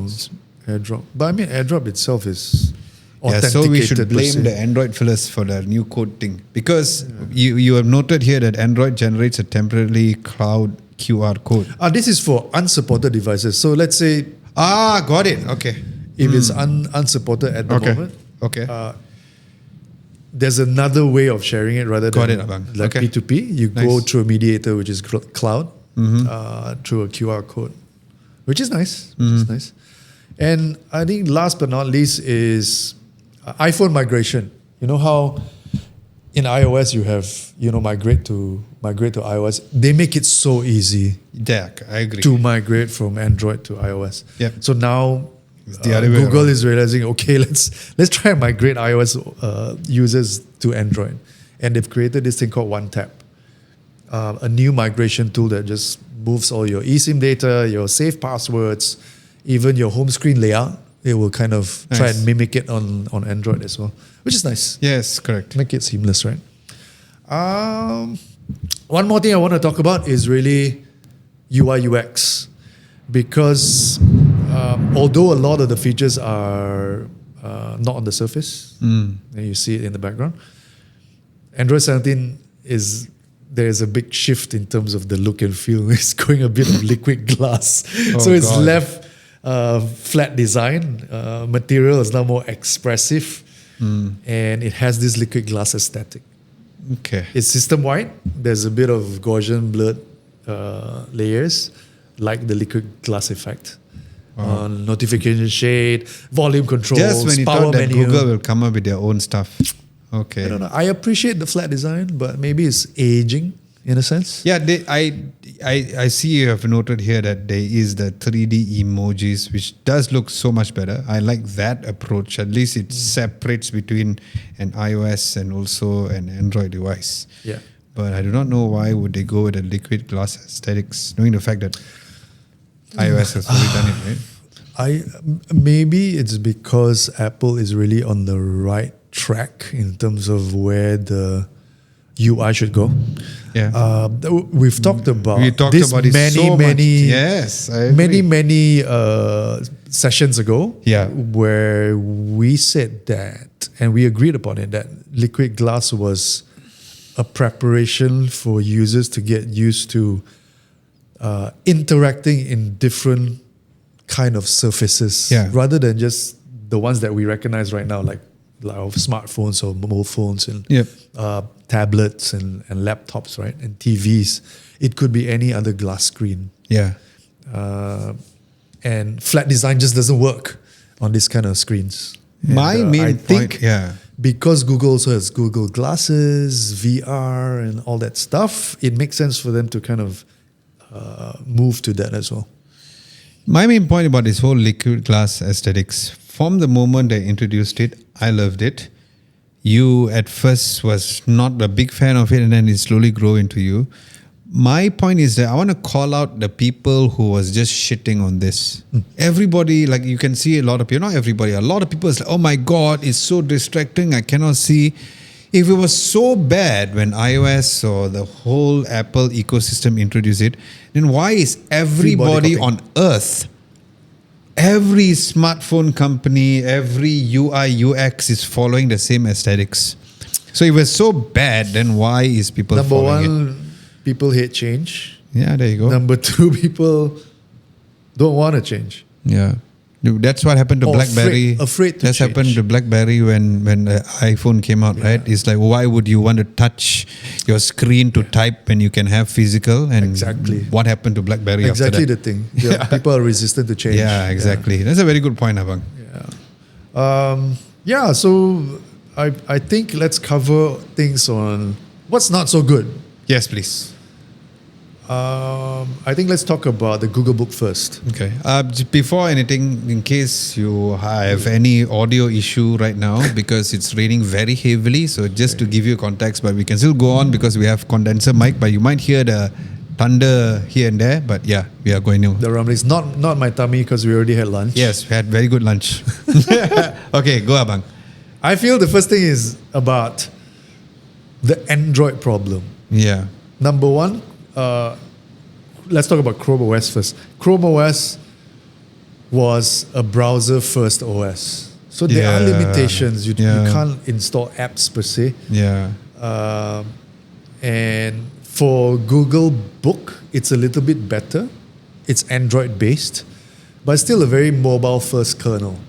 AirDrop? But I mean, AirDrop itself is Yeah, authenticated. so we should per blame se. the Android fellas for the new code thing, because you have noted here that Android generates a temporarily cloud QR code. This is for unsupported devices. So let's say Got it. Okay. if it's unsupported at the moment, Okay. there's another way of sharing it rather Got than it, Abang. like Okay. P2P. You go Nice. through a mediator, which is cloud, through a QR code, which is nice. Which is nice. And I think last but not least is iPhone migration. You know how in iOS you have migrate to iOS. They make it so easy Yeah, I agree. to migrate from Android to iOS. Yep. So now It's the other way Google around. is realizing, okay, let's try and migrate iOS users to Android, and they've created this thing called One Tap, a new migration tool that just moves all your eSIM data, your safe passwords, even your home screen layout. It will kind of try Nice. and mimic it on Android as well, which is nice. Yes, correct. Make it seamless, right? One more thing I want to talk about is really UI UX, because although a lot of the features are not on the surface, and you see it in the background, Android 17 there's a big shift in terms of the look and feel. It's going a bit of liquid glass, so it's God. left flat design. Material is now more expressive, and it has this liquid glass aesthetic. Okay. It's system wide. There's a bit of Gaussian blurred layers, like the liquid glass effect. Notification shade, volume controls, Just when you power thought that menu. Google will come up with their own stuff. Okay. I don't know. I appreciate the flat design, but maybe it's aging in a sense. Yeah, I see you have noted here that there is the 3D emojis, which does look so much better. I like that approach. At least it separates between an iOS and also an Android device. Yeah. But I do not know why would they go with a liquid glass aesthetics, knowing the fact that iOS has already done it, right? Maybe it's because Apple is really on the right track in terms of where the UI should go. Yeah. We've talked about We talked this about it many, so much. many, Yes, I agree. many sessions ago. Yeah. Where we said that, and we agreed upon it, that liquid glass was a preparation for users to get used to interacting in different kind of surfaces, Yeah. rather than just the ones that we recognize right now, like our smartphones or mobile phones and Yep. tablets and laptops, right? And TVs. It could be any other glass screen. Yeah. And flat design just doesn't work on this kind of screens. My And, main I point, think yeah. because Google also has Google Glasses, VR, and all that stuff, it makes sense for them to kind of move to that as well. My main point about this whole liquid glass aesthetics, from the moment they introduced it, I loved it. You at first was not a big fan of it, and then it slowly grew into you. My point is that I want to call out the people who was just shitting on this. Everybody, like you can see a lot of people, not everybody, a lot of people is like, oh my God, it's so distracting, I cannot see. If it was so bad when iOS or the whole Apple ecosystem introduced it, then why is everybody on earth, every smartphone company, every UI, UX is following the same aesthetics? So if it was so bad, then why is people Number following it? one, people hate change. Yeah, there you go. Number two, people don't want to change. Yeah. That's what happened to Or BlackBerry. afraid to That's change. happened to BlackBerry when the iPhone came out, right? It's like, why would you want to touch your screen to type when you can have physical? And Exactly. what happened to BlackBerry Exactly after the thing. Yeah, people are resistant to that? change. Yeah, exactly. That's a very good point, Abang. So I think let's cover things on what's not so good. Yes, please. I think let's talk about the Google Book first. Okay. Before anything, in case you have any audio issue right now, because it's raining very heavily, so just to give you context, but we can still go on because we have condenser mic, but you might hear the thunder here and there. But yeah, we are going to. The rumblings, not my tummy because we already had lunch. Yes, we had very good lunch. Okay, go Abang. I feel the first thing is about the Android problem. Yeah. Number one, let's talk about ColorOS first. ColorOS was a browser-first OS. So there are limitations. You can't install apps per se. Yeah. And for Google Book, it's a little bit better. It's Android-based, but it's still a very mobile-first kernel.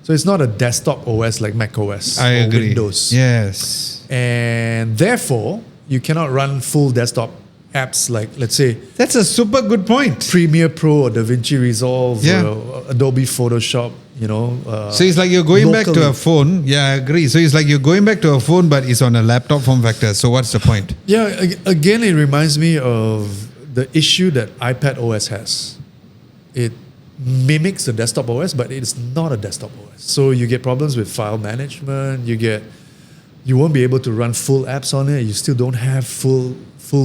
So it's not a desktop OS like macOS I or agree. Windows. Yes. And therefore, you cannot run full desktop apps like, let's say, That's a super good point. Premiere Pro or DaVinci Resolve Yeah. or Adobe Photoshop, So it's like you're going back to locally. a phone. Yeah, I agree. So it's like you're going back to a phone, but it's on a laptop form factor. So what's the point? Yeah, again, it reminds me of the issue that iPad OS has. It mimics the desktop OS, but it's not a desktop OS. So you get problems with file management. You won't be able to run full apps on it. You still don't have full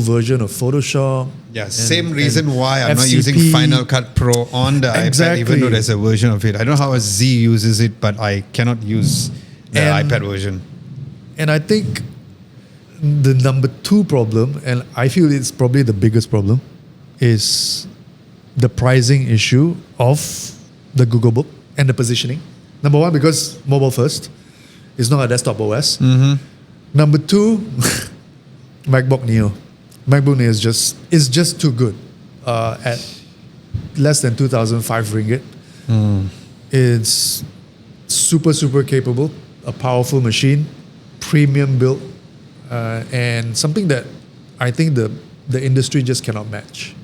version of Photoshop. Yeah, and- same reason and why I'm not FCP. using Final Cut Pro on the iPad, Exactly. even though there's a version of it. I don't know how a Z uses it, but I cannot use the And- iPad version. And I think the number two problem, and I feel it's probably the biggest problem, is the pricing issue of the Google Book and the positioning. Number one, because mobile first, it's not a desktop OS. Number two, MacBook Neo. MacBook Neo is just too good. At less than 2,005 ringgit, it's super capable, a powerful machine, premium build, and something that I think the industry just cannot match.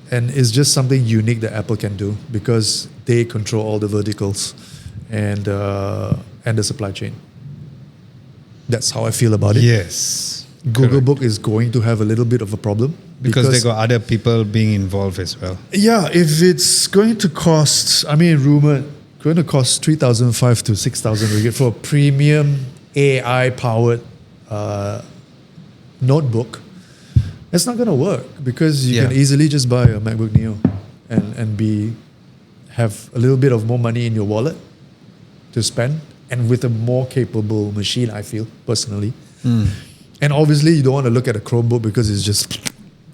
And it's just something unique that Apple can do because they control all the verticals and the supply chain. That's how I feel about it. Yes. Google Correct. Book is going to have a little bit of a problem Because they got other people being involved as well. yeah, if it's going to cost, rumored going to cost 3,500 to 6,000 ringgit for a premium AI powered notebook, it's not going to work because you can easily just buy a MacBook Neo and have a little bit of more money in your wallet to spend, and with a more capable machine, I feel personally. And obviously, you don't want to look at a Chromebook because it's just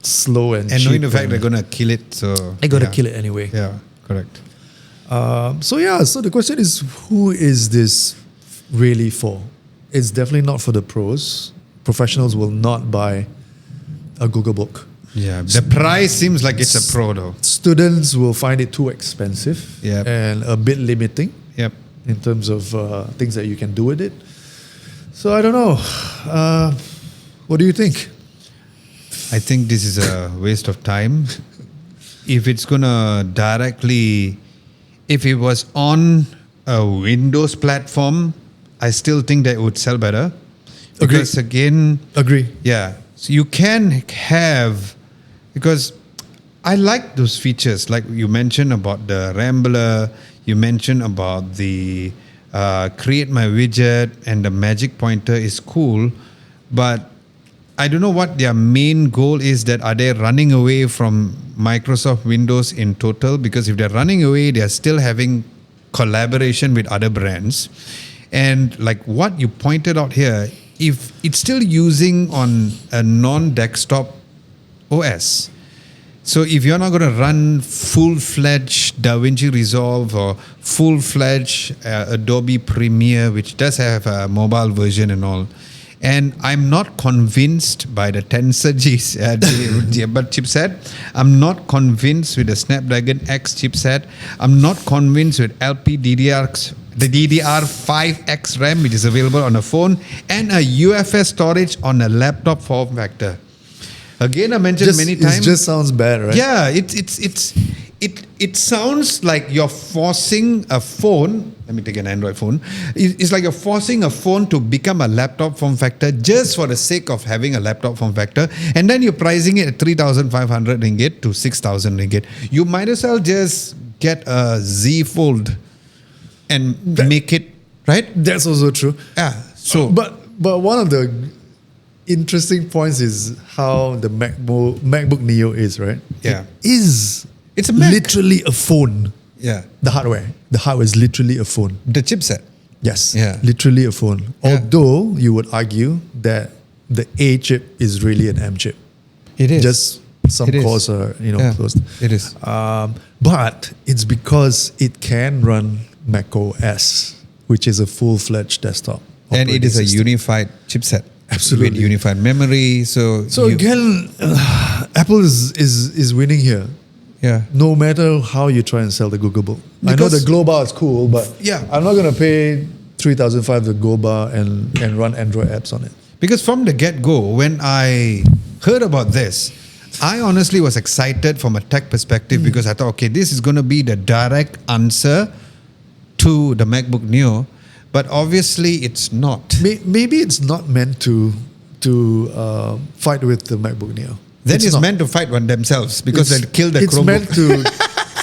slow and cheap. And knowing the fact they're going to kill it, so... they're going to kill it anyway. Yeah, correct. So the question is, who is this really for? It's definitely not for the pros. Professionals will not buy a Google Book. Yeah, the price seems like it's a pro though. Students will find it too expensive Yep. and a bit limiting Yep. in terms of things that you can do with it. So I don't know. What do you think? I think this is a waste of time. If it's gonna directly, if it was on a Windows platform, I still think that it would sell better. Agree. Because again, Agree. yeah, so you can have, because I like those features like you mentioned about the Rambler, you mentioned about the create my widget, and the magic pointer is cool, but I don't know what their main goal is. That are they running away from Microsoft Windows in total? Because if they're running away, they're still having collaboration with other brands. And like what you pointed out here, if it's still using on a non-desktop OS, so if you're not going to run full-fledged DaVinci Resolve or full-fledged Adobe Premiere, which does have a mobile version and all, and I'm not convinced by the Tensor chipset. I'm not convinced with the Snapdragon X chipset. I'm not convinced with the DDR5X RAM, which is available on a phone, and a UFS storage on a laptop form factor. Again, I mentioned many times. It just sounds bad, right? Yeah, it's it sounds like you're forcing a phone. Let me take an Android phone. It's like you're forcing a phone to become a laptop form factor just for the sake of having a laptop form factor, and then you're pricing it at 3,500 ringgit to 6,000 ringgit. You might as well just get a Z Fold and make it right. That's also true. Yeah. So, but one of the interesting points is how the MacBook Neo is, right? Yeah. It's a Mac. literally a phone. yeah, The hardware is literally a phone. the chipset. Yes. Yeah. Literally a phone. Yeah. Although you would argue that the A chip is really an M chip. It is. Just some It is. cores are Yeah, closed. it is. But it's because it can run macOS, which is a full-fledged desktop. And it is a operating system. unified chipset. Absolutely. With unified memory. So Again, Apple is winning here. yeah. No matter how you try and sell the Google Book. I know Because- the Glow Bar is cool, but Yeah. I'm not going to pay 3,500 the Glow Bar and run Android apps on it. Because from the get-go, when I heard about this, I honestly was excited from a tech perspective because I thought, okay, this is going to be the direct answer to the MacBook Neo, but obviously it's not. Maybe it's not meant to fight with the MacBook Neo. Then it's not. meant to fight on themselves because they'll kill the It's Chromebook. meant to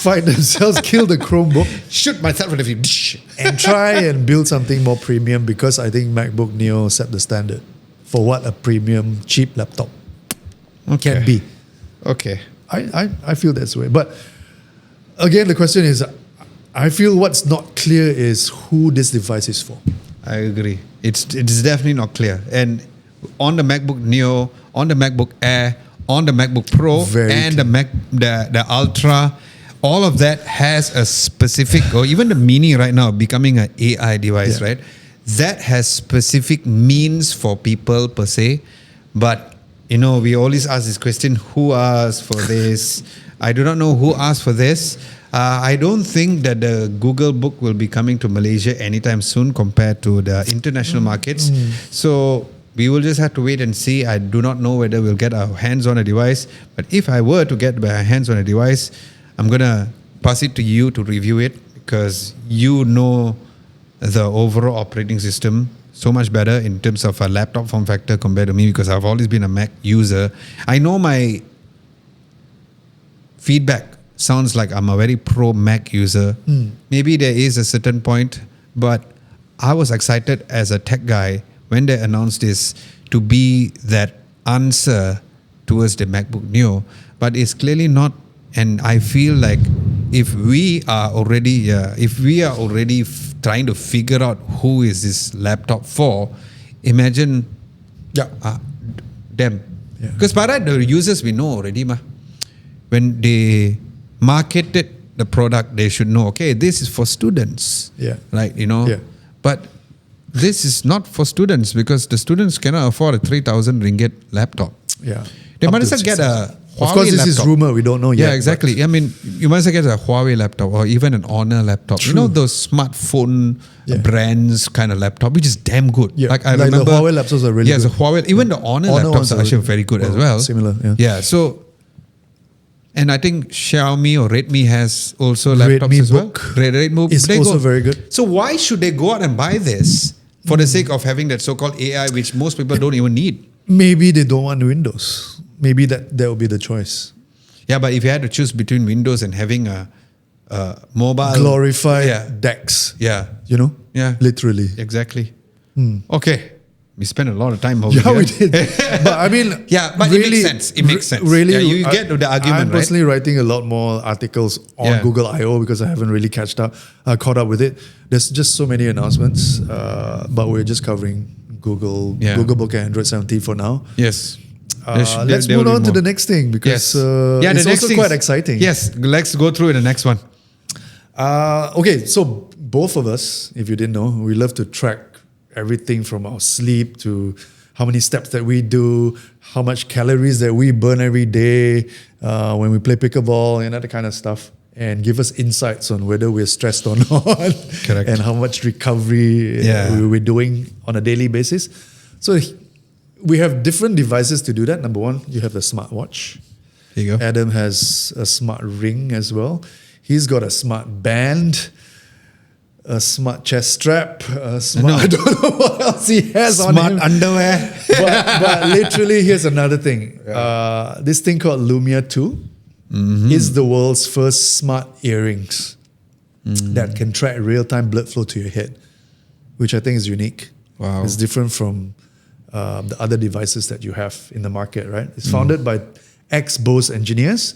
fight themselves, kill the Chromebook, Shoot myself in the feet. and try and build something more premium because I think MacBook Neo set the standard for what a premium cheap laptop can be. Okay. I feel that's the way. But again, the question is, I feel what's not clear is who this device is for. I agree. It's definitely not clear. And on the MacBook Neo, on the MacBook Air, on the MacBook Pro, Very and clear. the Ultra, all of that has a specific, or even the Mini right now becoming an AI device, Yeah. right? That has specific means for people per se. But, we always ask this question, who asked for this? I do not know who asked for this. I don't think that the Google Book will be coming to Malaysia anytime soon compared to the international markets. So we will just have to wait and see. I do not know whether we'll get our hands on a device. But if I were to get my hands on a device, I'm going to pass it to you to review it because you know the overall operating system so much better in terms of a laptop form factor compared to me because I've always been a Mac user. I know my feedback sounds like I'm a very pro Mac user. Maybe there is a certain point, but I was excited as a tech guy when they announced this to be that answer towards the MacBook Neo, but it's clearly not. And I feel like if we are already trying to figure out who is this laptop for, imagine them. Yeah. Because by that, the users we know already, when they marketed the product, they should know, okay, this is for students. Yeah. Right, Yeah. But this is not for students because the students cannot afford a 3,000 ringgit laptop. Yeah. They Up might to as well get a Huawei Of course, this is laptop. rumor. We don't know yet. Yeah, exactly. I mean, you might as well get a Huawei laptop or even an Honor laptop. True. You know those smartphone Yeah. brands kind of laptop, which is damn good. Yeah. Like I Like the remember, Huawei laptops are really yeah, good. the Huawei, even the Honor Honor laptops ones are are actually very good as well. Similar, yeah. Yeah. So, and I think Xiaomi or Redmi has also laptops Redmi as well. Book Redmi is they also very good. So why should they go out and buy this for the sake of having that so-called AI, which most people don't even need? Maybe they don't want Windows. Maybe that will be the choice. Yeah, but if you had to choose between Windows and having a mobile Glorified yeah, DeX. yeah, yeah, Literally. exactly. Okay, we spent a lot of time over Yeah, here. we did. But I mean, Yeah, but it makes sense. It makes sense. Really, Yeah, you get the argument, I'm right? personally writing a lot more articles on Yeah. Google I/O because I haven't really caught up with it. There's just so many announcements, but we're just covering Google Book and Android 17 for now. Yes. Let's move on to the next thing because the it's next also thing quite is- exciting. Yes, let's go through the next one. Okay, so both of us, if you didn't know, we love to track everything from our sleep to how many steps that we do, how much calories that we burn every day when we play pickleball and that kind of stuff, and give us insights on whether we're stressed or not, Correct. and how much recovery we're doing on a daily basis. So we have different devices to do that. Number one, you have the smartwatch. There you go. Adam has a smart ring as well. He's got a smart band, a smart chest strap, a smart, I don't know what else he has on him. Smart underwear. But literally, here's another thing. This thing called Lumia 2 is the world's first smart earrings that can track real-time blood flow to your head, which I think is unique. Wow. It's different from the other devices that you have in the market, right? It's founded by ex-Bose engineers,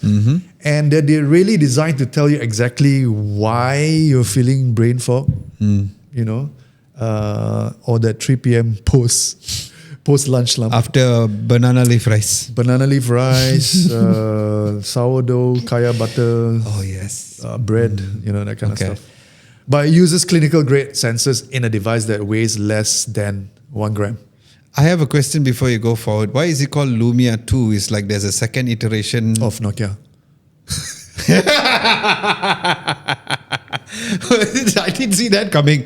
and they're really designed to tell you exactly why you're feeling brain fog, you know, or that 3 p.m. post-lunch slump. After banana leaf rice. Banana leaf rice, sourdough, kaya butter, Oh, yes. bread, you know, that kind of stuff. But it uses clinical grade sensors in a device that weighs less than 1 gram. I have a question before you go forward. Why is it called Lumia 2? It's like there's a second iteration. Of Nokia. I didn't see that coming.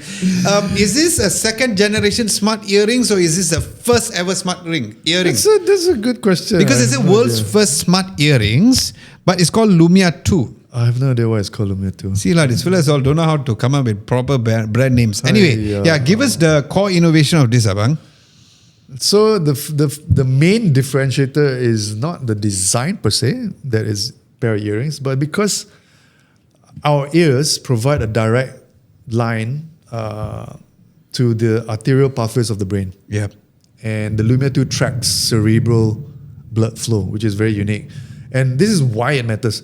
Is this a second generation smart earrings or is this the first ever smart earring? That's a good question. Because it's the world's first smart earrings, but it's called Lumia 2. I have no idea why it's called Lumia 2. See, these fellas all don't know how to come up with proper brand names. Anyway, give us the core innovation of this, Abang. So the main differentiator is not the design per se, that is pair of earrings, but because our ears provide a direct line to the arterial pathways of the brain. Yep. And the Lumia 2 tracks cerebral blood flow, which is very unique. And this is why it matters.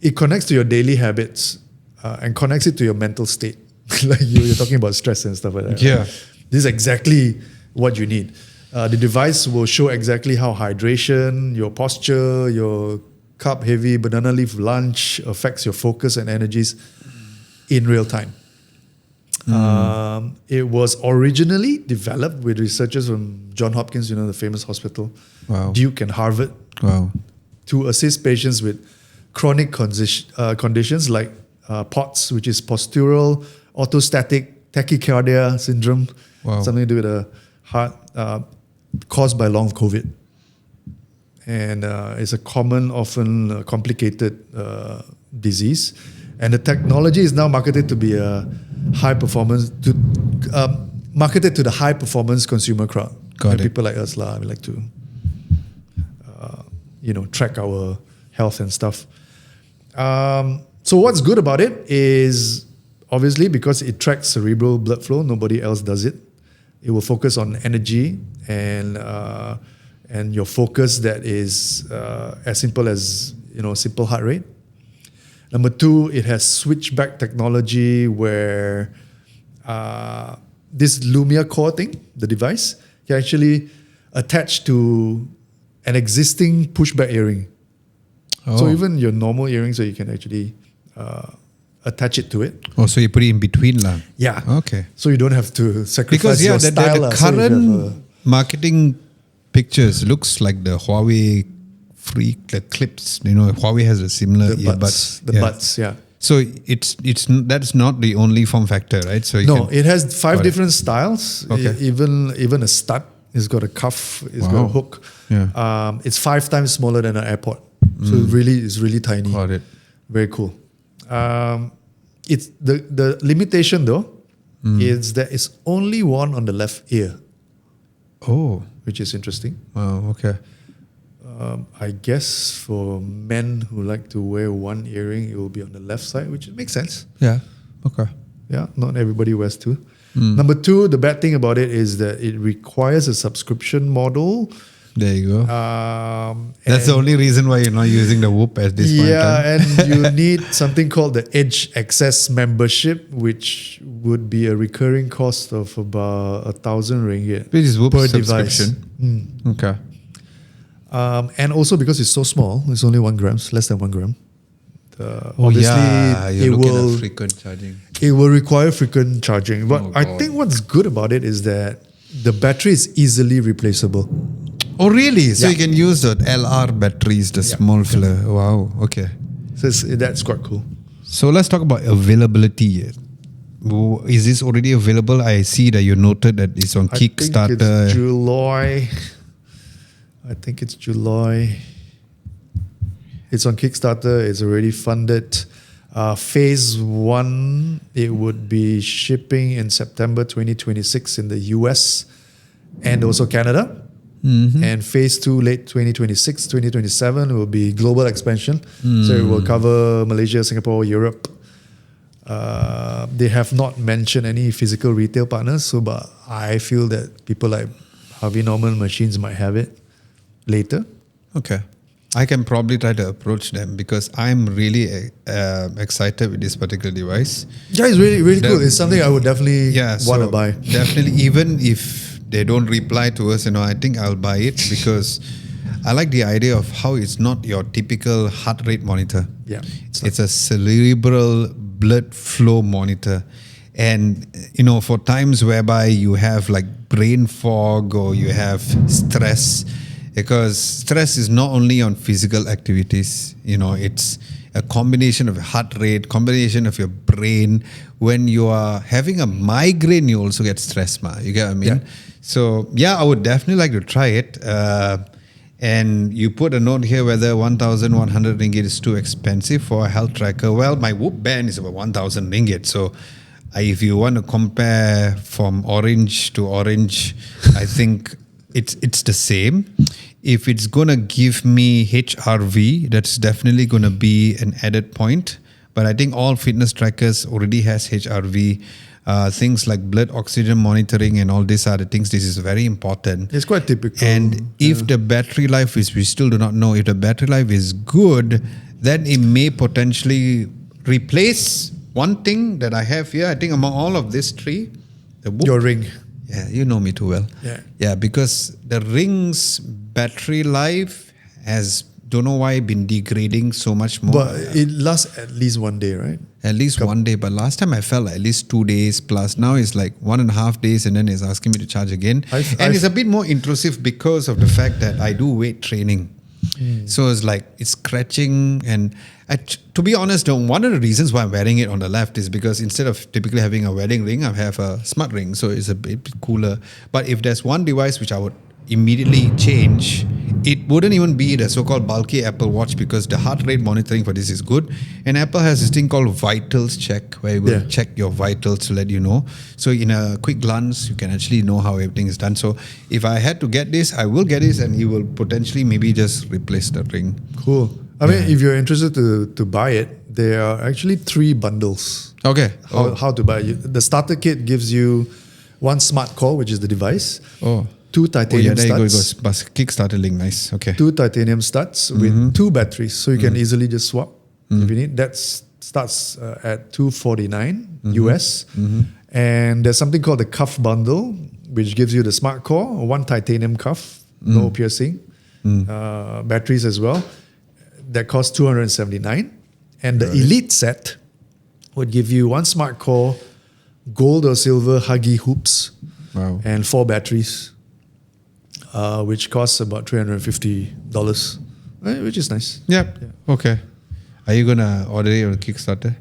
It connects to your daily habits and connects it to your mental state. Like you're talking about stress and stuff like that. Yeah. Right? This is exactly what you need. The device will show exactly how hydration, your posture, your carb-heavy banana leaf lunch affects your focus and energies in real time. It was originally developed with researchers from Johns Hopkins, the famous hospital, Duke and Harvard, to assist patients with chronic conditions like POTS, which is postural orthostatic tachycardia syndrome, something to do with the heart, caused by long COVID. And it's a common, often complicated disease. And the technology is now marketed to be a marketed to the high performance consumer crowd. People like us, we like to, track our health and stuff. So what's good about it is obviously because it tracks cerebral blood flow, nobody else does it. It will focus on energy and your focus that is as simple as simple heart rate. Number 2, it has switchback technology where this Lumia core thing, the device, can actually attach to an existing pushback earring. So even your normal earrings, so you can actually attach it to it. Oh, so you put it in between lah. Yeah. Okay. So you don't have to sacrifice your style. The current marketing pictures looks like the Huawei the clips. Huawei has a similar earbuds. The buds, yeah. So that's not the only form factor, right? So it has 5 different styles. Okay. Even a stud. It's got a cuff. It's got a hook. Yeah. It's 5 times smaller than an AirPod. So it's really tiny. Got it. Very cool. It's the limitation though is that it's only worn on the left ear. Oh, which is interesting. Wow. Okay. I guess for men who like to wear one earring, it will be on the left side, which makes sense. Yeah. Okay. Yeah. Not everybody wears 2. Number 2, the bad thing about it is that it requires a subscription model. There you go. That's the only reason why you're not using the Whoop at this point. Yeah, and you need something called the Edge Access membership, which would be a recurring cost of about 1,000 ringgit Which is Whoop per subscription. device. Okay. And also because it's so small, it's only 1 gram, less than 1 gram. You're looking at frequent charging. It will require frequent charging. But I think what's good about it is that the battery is easily replaceable. Oh, really? So you can use the LR batteries, the small filler. Wow. Okay. So that's quite cool. So let's talk about availability. Is this already available? I see that you noted that it's on Kickstarter. I think it's July. It's on Kickstarter. It's already funded. Phase 1, it would be shipping in September 2026 in the US and also Canada. And phase 2, late 2026, 2027 will be global expansion. So it will cover Malaysia, Singapore, Europe. They have not mentioned any physical retail partners, but I feel that people like Harvey Norman Machines might have it later. Okay. I can probably try to approach them because I'm really excited with this particular device. Yeah, it's really, really cool. It's something I would definitely want to buy. Definitely, even if they don't reply to us, I think I'll buy it because I like the idea of how it's not your typical heart rate monitor. Yeah. It's a cerebral blood flow monitor. And, for times whereby you have like brain fog or you have stress, because stress is not only on physical activities, it's a combination of your heart rate, combination of your brain. When you are having a migraine, you also get stress, you get what I mean? Yeah. So, I would definitely like to try it. And you put a note here whether 1,100 ringgit is too expensive for a health tracker. Well, my Whoop band is about 1,000 ringgit. So, if you want to compare from orange to orange, I think it's the same. If it's gonna give me HRV, that's definitely gonna be an added point. But I think all fitness trackers already has HRV. Things like blood oxygen monitoring and all these other things. This is very important. It's quite typical. And if the battery life is, we still do not know, if the battery life is good, then it may potentially replace one thing that I have here. I think among all of these three, the Whoop, your ring. Yeah, you know me too well. Yeah, because the Ring's battery life has, don't know why, been degrading so much more. But it lasts at least 1 day, right? At least 1 day. But last time I felt like at least 2 days plus. Now it's like 1.5 days and then it's asking me to charge again. It's a bit more intrusive because of the fact that I do weight training. So it's like, it's scratching. And to be honest, one of the reasons why I'm wearing it on the left is because instead of typically having a wedding ring, I have a smart ring. So it's a bit cooler. But if there's one device which I would immediately change, it wouldn't even be the so-called bulky Apple Watch because the heart rate monitoring for this is good. And Apple has this thing called Vitals Check where it will check your vitals to let you know. So in a quick glance, you can actually know how everything is done. So if I had to get this, I will get this and it will potentially maybe just replace the ring. Cool. I mean, if you're interested to buy it, there are actually 3 bundles. Okay. How to buy it. The starter kit gives you 1 smart core, which is the device. 2 titanium studs. Kickstarter link, nice. Okay. 2 titanium studs with 2 batteries, so you can easily just swap if you need. That starts at $249 US. And there's something called the cuff bundle, which gives you the smart core, 1 titanium cuff, no piercing, batteries as well. That costs $279. And the elite set would give you 1 smart core, gold or silver Huggy hoops, and 4 batteries. Which costs about $350, which is nice. Yeah. Okay. Are you gonna order it on Kickstarter?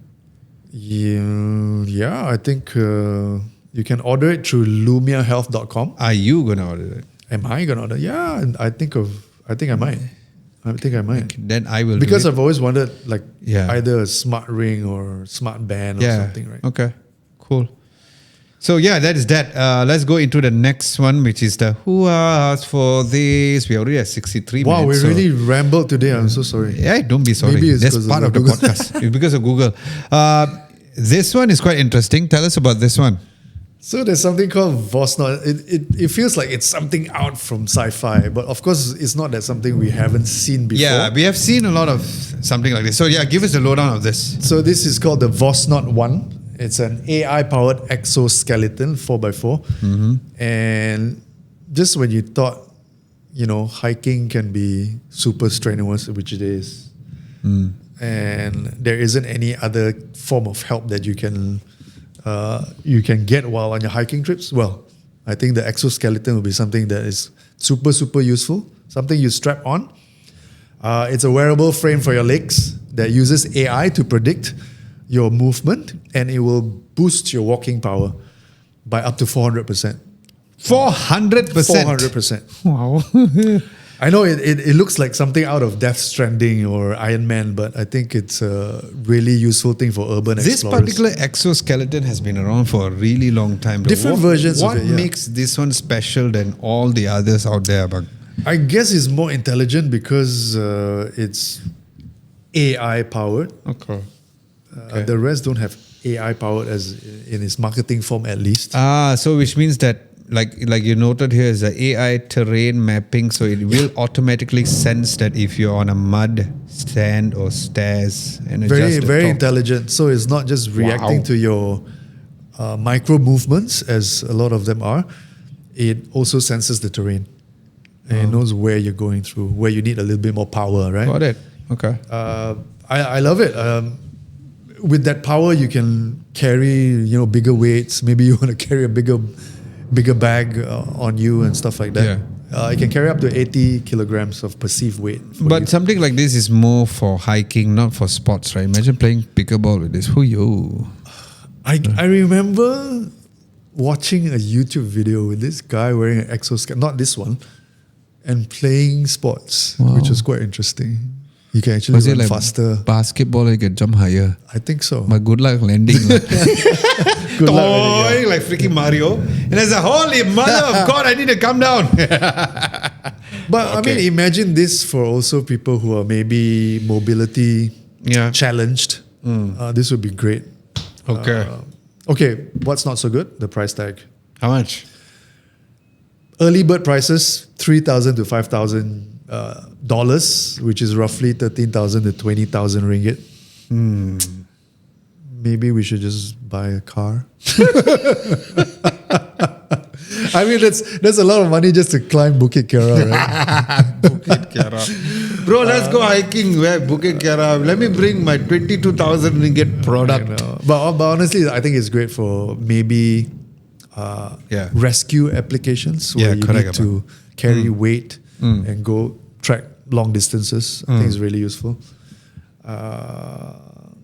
Yeah, I think you can order it through LumiaHealth.com. Are you gonna order it? Am I gonna order? Yeah, I think I might. Then I will. Because I've always wanted either a smart ring or smart band or something, right? Okay. Cool. So that is that. Let's go into the next one, which is the who asked for this. We already have 63 minutes. Wow, we really rambled today. I'm so sorry. Yeah, don't be sorry. Maybe it's That's part of the podcast. It's because of Google. This one is quite interesting. Tell us about this one. So there's something called Vastnaut. It feels like it's something out from sci-fi, but of course it's not that something we haven't seen before. Yeah, we have seen a lot of something like this. So give us the lowdown of this. So this is called the Vastnaut One. It's an AI-powered exoskeleton 4x4. And just when you thought, hiking can be super strenuous, which it is, and there isn't any other form of help that you can get while on your hiking trips, well, I think the exoskeleton will be something that is super, super useful, something you strap on. It's a wearable frame for your legs that uses AI to predict your movement, and it will boost your walking power by up to 400%. 400%? 400%. Wow. I know it looks like something out of Death Stranding or Iron Man, but I think it's a really useful thing for urban This explorers. particular exoskeleton has been around for a really long time. Different versions of it, yeah. What makes this one special than all the others out there, Bang? I guess it's more intelligent because it's AI powered. Okay. The rest don't have AI powered as in its marketing form at least. So which means that like you noted here is the AI terrain mapping, so it will automatically sense that if you're on a mud stand or stairs and Very adjust the very top. intelligent. So it's not just reacting to your micro movements as a lot of them are. It also senses the terrain. And it knows where you're going through, where you need a little bit more power, right? Got it. Okay. I love it. With that power, you can carry bigger weights. Maybe you want to carry a bigger bag on you and stuff like that. It can carry up to 80 kilograms of perceived weight. But something like this is more for hiking, not for sports, right? Imagine playing pickleball with this. Who you? I remember watching a YouTube video with this guy wearing an exoskeleton, not this one, and playing sports, which was quite interesting. You can actually run faster. Basketball, you can jump higher. I think so. But good luck landing. Good luck landing, like freaking Mario. And I said, holy mother of God, I need to come down. But I mean, imagine this for also people who are maybe mobility challenged. This would be great. Okay, what's not so good? The price tag. How much? Early bird prices, $3,000 to $5,000, which is roughly 13,000 to 20,000 ringgit. Maybe we should just buy a car. I mean, that's a lot of money just to climb Bukit Kera, right? Bukit Kera. Bro, let's go hiking where Bukit Kera. Let me bring my 22,000 ringgit product. But honestly, I think it's great for maybe rescue applications where you need to carry weight and go track long distances. I think it's really useful.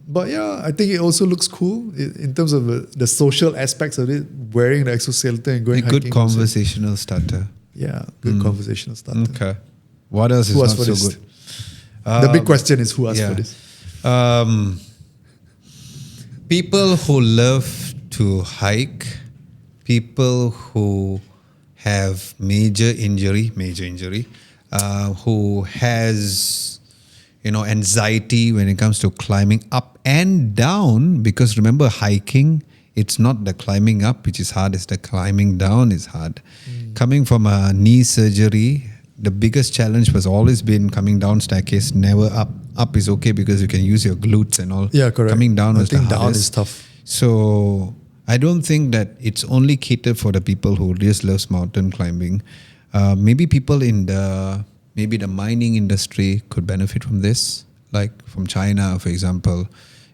But yeah, I think it also looks cool in terms of the social aspects of it, wearing the exoskeleton and going hiking. Good conversational starter. Yeah, good conversational starter. Okay. What else is not so good? The big question is who asked for this? People who love to hike, people who have major injury, who has anxiety when it comes to climbing up and down, because remember, hiking, it's not the climbing up which is hard, it's the climbing down is hard. Coming from a knee surgery, the biggest challenge was always been coming down staircase, never up. Up is okay because you can use your glutes and all. Yeah, correct. Coming down was the hardest. Down is tough. So I don't think that it's only catered for the people who just loves mountain climbing. Maybe people in the mining industry could benefit from this, like from China, for example,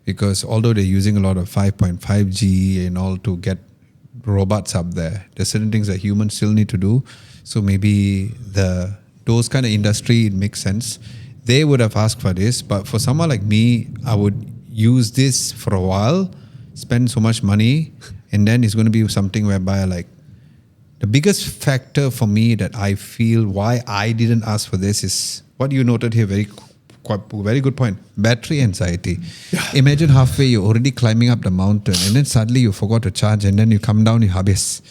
because although they're using a lot of 5.5G and all to get robots up there, there's certain things that humans still need to do. So maybe those kind of industry, it makes sense. They would have asked for this, but for someone like me, I would use this for a while, spend so much money, and then it's going to be something whereby like the biggest factor for me that I feel why I didn't ask for this is what you noted here, very good point. Battery anxiety. Yeah. Imagine halfway you're already climbing up the mountain and then suddenly you forgot to charge and then you come down, you habis.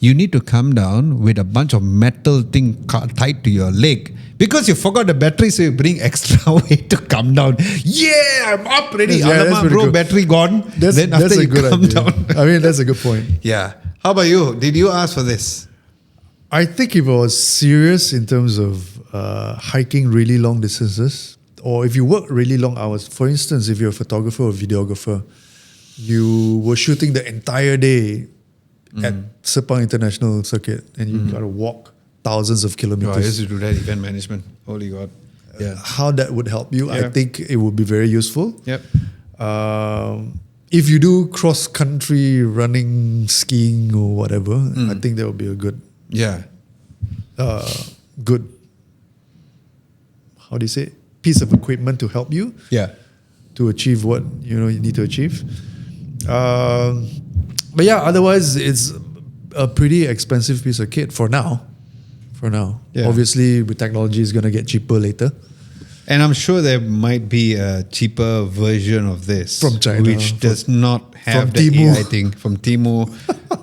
You need to come down with a bunch of metal thing tied to your leg because you forgot the battery, so you bring extra weight to come down. Yeah, I'm up ready. Alamak, bro, good. Battery gone. Then after you come down. I mean, that's a good point. Yeah. How about you? Did you ask for this? I think if I was serious in terms of hiking really long distances, or if you work really long hours, for instance, if you're a photographer or videographer, you were shooting the entire day at Sepang International Circuit and you got to walk thousands of kilometers. I used to do that, event management. Holy God. Yeah. How that would help you, I think it would be very useful. Yep. If you do cross-country running, skiing or whatever, I think that would be a good, good, how do you say it? Piece of equipment to help you to achieve what you need to achieve. But yeah, otherwise it's a pretty expensive piece of kit for now. for now. Yeah. Obviously, with technology, it's going to get cheaper later. And I'm sure there might be a cheaper version of this From China, which does not have from the Temu. AI thing from Temu,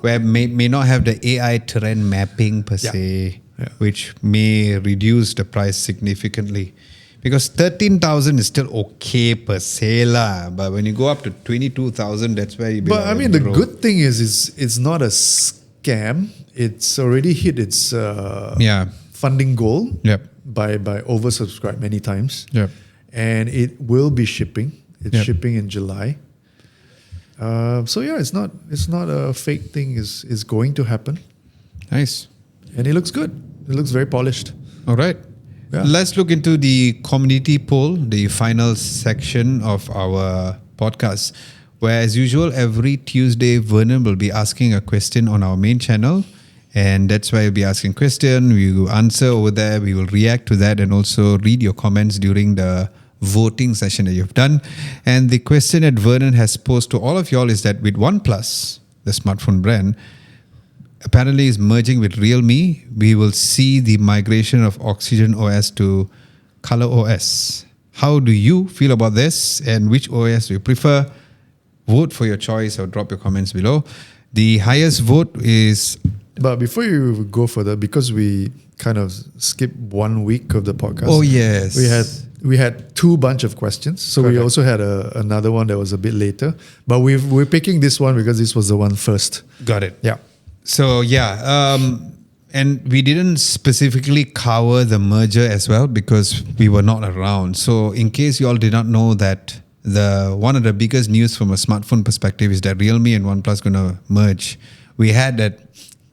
where may not have the AI terrain mapping per se, Yeah. which may reduce the price significantly. Because 13,000 is still okay per se lah, but when you go up to 22,000, that's where you. Be But like, I mean, the bro. good thing is it's not a scam. It's already hit its Yeah. funding goal Yep. by oversubscribed many times. Yep. And it will be shipping. It's Yep. shipping in July. So yeah, it's not a fake thing. Is going to happen, Nice. and it looks good. It looks very polished. All right. Yeah. Let's look into the community poll, the final section of our podcast, where, as usual, every Tuesday, Vernon will be asking a question on our main channel. And that's why we'll be asking question. We will answer over there. We will react to that and also read your comments during the voting session that you've done. And the question that Vernon has posed to all of y'all is that with OnePlus, the smartphone brand, apparently is merging with Realme, we will see the migration of OxygenOS to ColorOS. How do you feel about this, and which OS do you prefer? Vote for your choice or drop your comments below. The highest vote is... But before you go further, because we kind of skipped 1 week of the podcast. Oh, yes. We had two bunch of questions. So we Correct. also had another one that was a bit later. But we're picking this one because this was the one first. Got it. Yeah. So yeah, and we didn't specifically cover the merger as well because we were not around. So in case you all did not know that one of the biggest news from a smartphone perspective is that Realme and OnePlus going to merge. We had that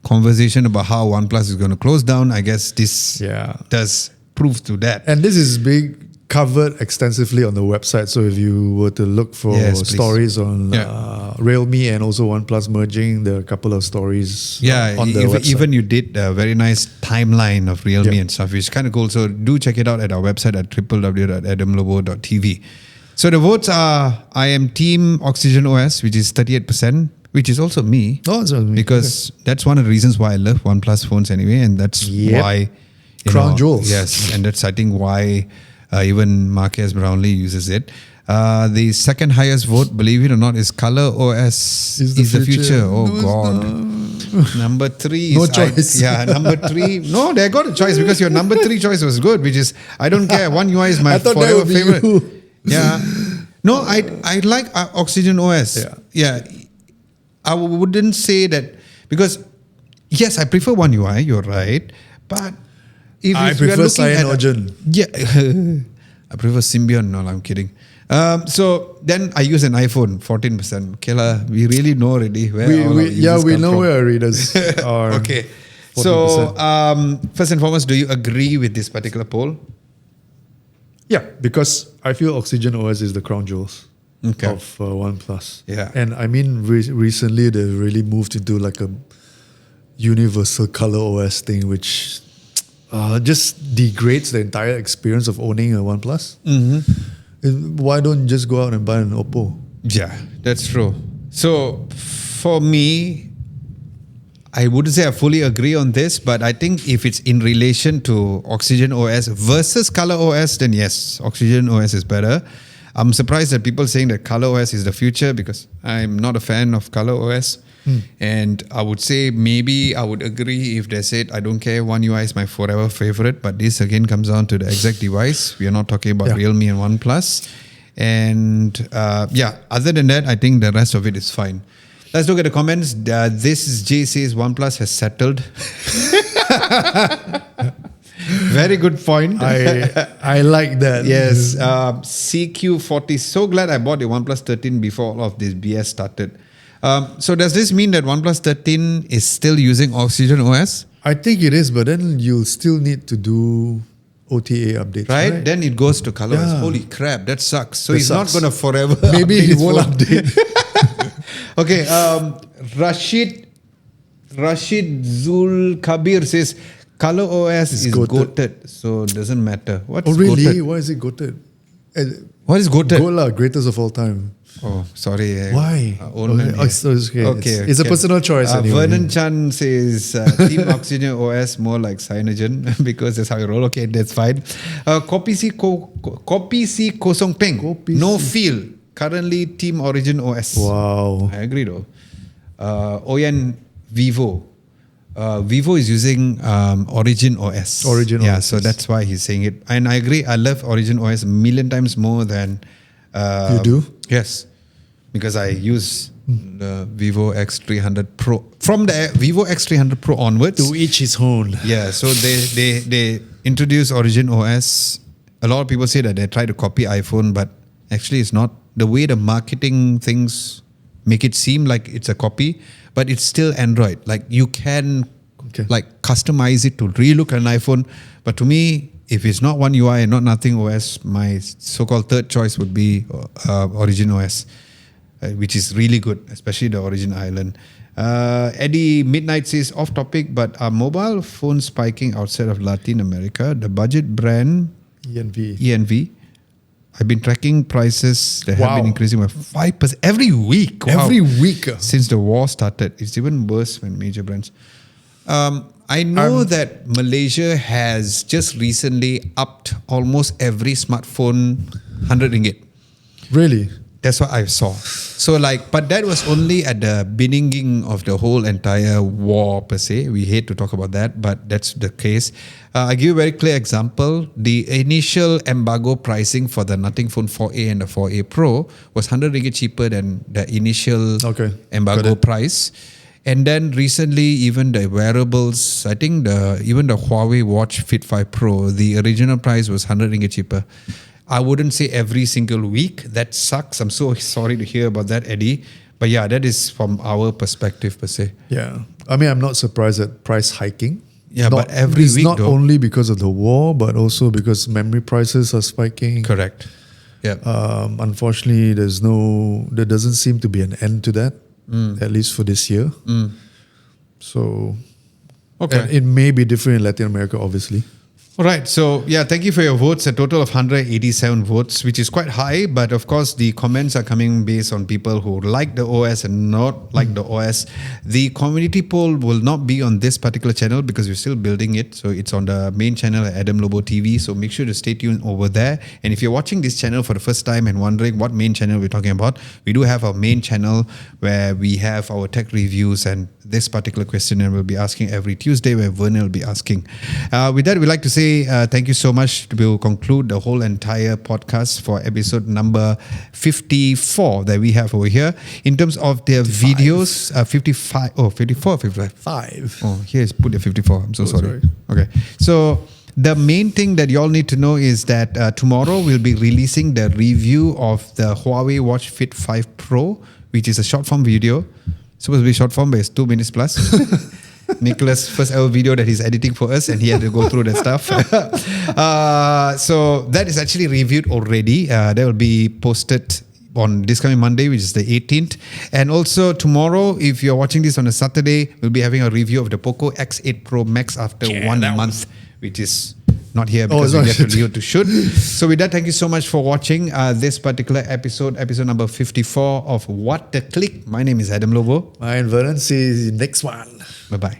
conversation about how OnePlus is going to close down. I guess this does prove to that. And this is being covered extensively on the website. So if you were to look for Yes, please. stories on Yeah. Realme and also OnePlus merging, there are a couple of stories Yeah, on the website. even you did a very nice timeline of Realme Yeah. and stuff, which is kind of cool. So do check it out at our website at www.adamlobo.tv. So the votes are, I am team OxygenOS, which is 38%, which is also me. Oh, it's me. Because that's one of the reasons why I love OnePlus phones anyway, and that's Yep. why... Crown jewels. Yes, and that's I think why even Marquez Brownlee uses it. The second highest vote, believe it or not, is ColorOS Is is the the future. future. Oh No, it's God. not. Number 3 No is choice. number 3. No, they got a choice because your number 3 choice was good, which is I don't care. One UI is my I thought that forever would be favorite. you. Yeah. No, I like OxygenOS. Yeah. I wouldn't say that because yes, I prefer One UI. You're right, but if I we are prefer looking at Cyanogen. yeah, I prefer Symbian. No, I'm kidding. So then I use an iPhone 14%. Okay, we really know already where all our users we come know from. where our readers are. Okay. 14%. So first and foremost, do you agree with this particular poll? Yeah, because I feel OxygenOS is the crown jewels Okay. of OnePlus. Yeah. And I mean, recently they really moved into like a universal ColorOS thing, which just degrades the entire experience of owning a OnePlus. Why don't you just go out and buy an Oppo? Yeah, that's true. So for me, I wouldn't say I fully agree on this, but I think if it's in relation to OxygenOS versus ColorOS, then yes, OxygenOS is better. I'm surprised that people saying that ColorOS is the future because I'm not a fan of ColorOS. And I would say maybe I would agree if they said, I don't care, One UI is my forever favorite. But this again comes down to the exact device. We are not talking about Realme and OnePlus. And other than that, I think the rest of it is fine. Let's look at the comments. This is Jay says OnePlus has settled. Very good point. I like that. Yes. CQ40. So glad I bought the OnePlus 13 before all of this BS started. So does this mean that OnePlus 13 is still using OxygenOS? I think it is, but then you'll still need to do OTA updates, Right? Then it goes to ColorOS. Yeah. Holy crap, that sucks. So That he's sucks. not going to forever Maybe update he his won't phone. update. Okay, Rashid Zul Kabir says ColorOS is goated. goated, so it doesn't matter. What's Oh, really? goated? Why is it goated? What is goated? Gola, greatest of all time. Oh, sorry. Why? Okay. It's a personal choice. Anyway. Vernon Chan says Team OxygenOS more like Cyanogen because that's how you roll. Okay, that's fine. Kopi C Kosong Peng. No feel. Currently Team Origin OS. Wow. I agree though. Oyan Vivo. Vivo is using Origin OS. OS. So that's why he's saying it. And I agree. I love Origin OS a million times more than. You do? Yes. Because I use the Vivo X300 Pro. From the Vivo X300 Pro onwards. To each his own. Yeah. So they introduced Origin OS. A lot of people say that they try to copy iPhone, but actually it's not. The way the marketing things make it seem like it's a copy, but it's still Android. Like you can like customize it to really look like an iPhone. But to me, if it's not One UI and not Nothing OS, my so-called third choice would be Origin OS, which is really good, especially the Origin Island. Eddie Midnight says, off topic, but are mobile phones spiking outside of Latin America? The budget brand ENV. I've been tracking prices that have been increasing by 5% every week. Wow. Every week. Since the war started. It's even worse when major brands. I know that Malaysia has just recently upped almost every smartphone 100 ringgit. Really? That's what I saw. So but that was only at the beginning of the whole entire war per se. We hate to talk about that, but that's the case. I'll give you a very clear example. The initial embargo pricing for the Nothing Phone 4A and the 4A Pro was 100 ringgit cheaper than the initial embargo price. And then recently, even the wearables, I think even the Huawei Watch Fit 5 Pro, the original price was 100 ringgit cheaper. I wouldn't say every single week. That sucks. I'm so sorry to hear about that, Eddie. But yeah, that is from our perspective per se. Yeah. I mean, I'm not surprised at price hiking. Yeah, but every week not only because of the war, but also because memory prices are spiking. Correct. Yeah. Unfortunately, there doesn't seem to be an end to that, at least for this year. So, and it may be different in Latin America, obviously. All right. So, yeah, thank you for your votes. A total of 187 votes, which is quite high. But of course, the comments are coming based on people who like the OS and not like the OS. The community poll will not be on this particular channel because we're still building it. So it's on the main channel at Adam Lobo TV. So make sure to stay tuned over there. And if you're watching this channel for the first time and wondering what main channel we're talking about, we do have our main channel where we have our tech reviews, and this particular questionnaire we'll be asking every Tuesday, where Vernon will be asking. With that, we'd like to say thank you so much to conclude the whole entire podcast for episode number 54 that we have over here. In terms of their videos, 55, 54 or 55? 5. Oh, here's put the 54. I'm so sorry. Okay. So the main thing that you all need to know is that tomorrow we'll be releasing the review of the Huawei Watch Fit 5 Pro, which is a short form video. Supposed to be short form, but it's 2 minutes plus. Nicholas' first ever video that he's editing for us, and he had to go through that stuff. So that is actually reviewed already. That will be posted on this coming Monday, which is the 18th. And also tomorrow, if you're watching this on a Saturday, we'll be having a review of the POCO X8 Pro Max after 1 month, which is not here because we get to Leo to shoot. So with that, thank you so much for watching this particular episode number 54 of What the Click. My name is Adam Lobo. And Vernon, see you next one. Bye-bye.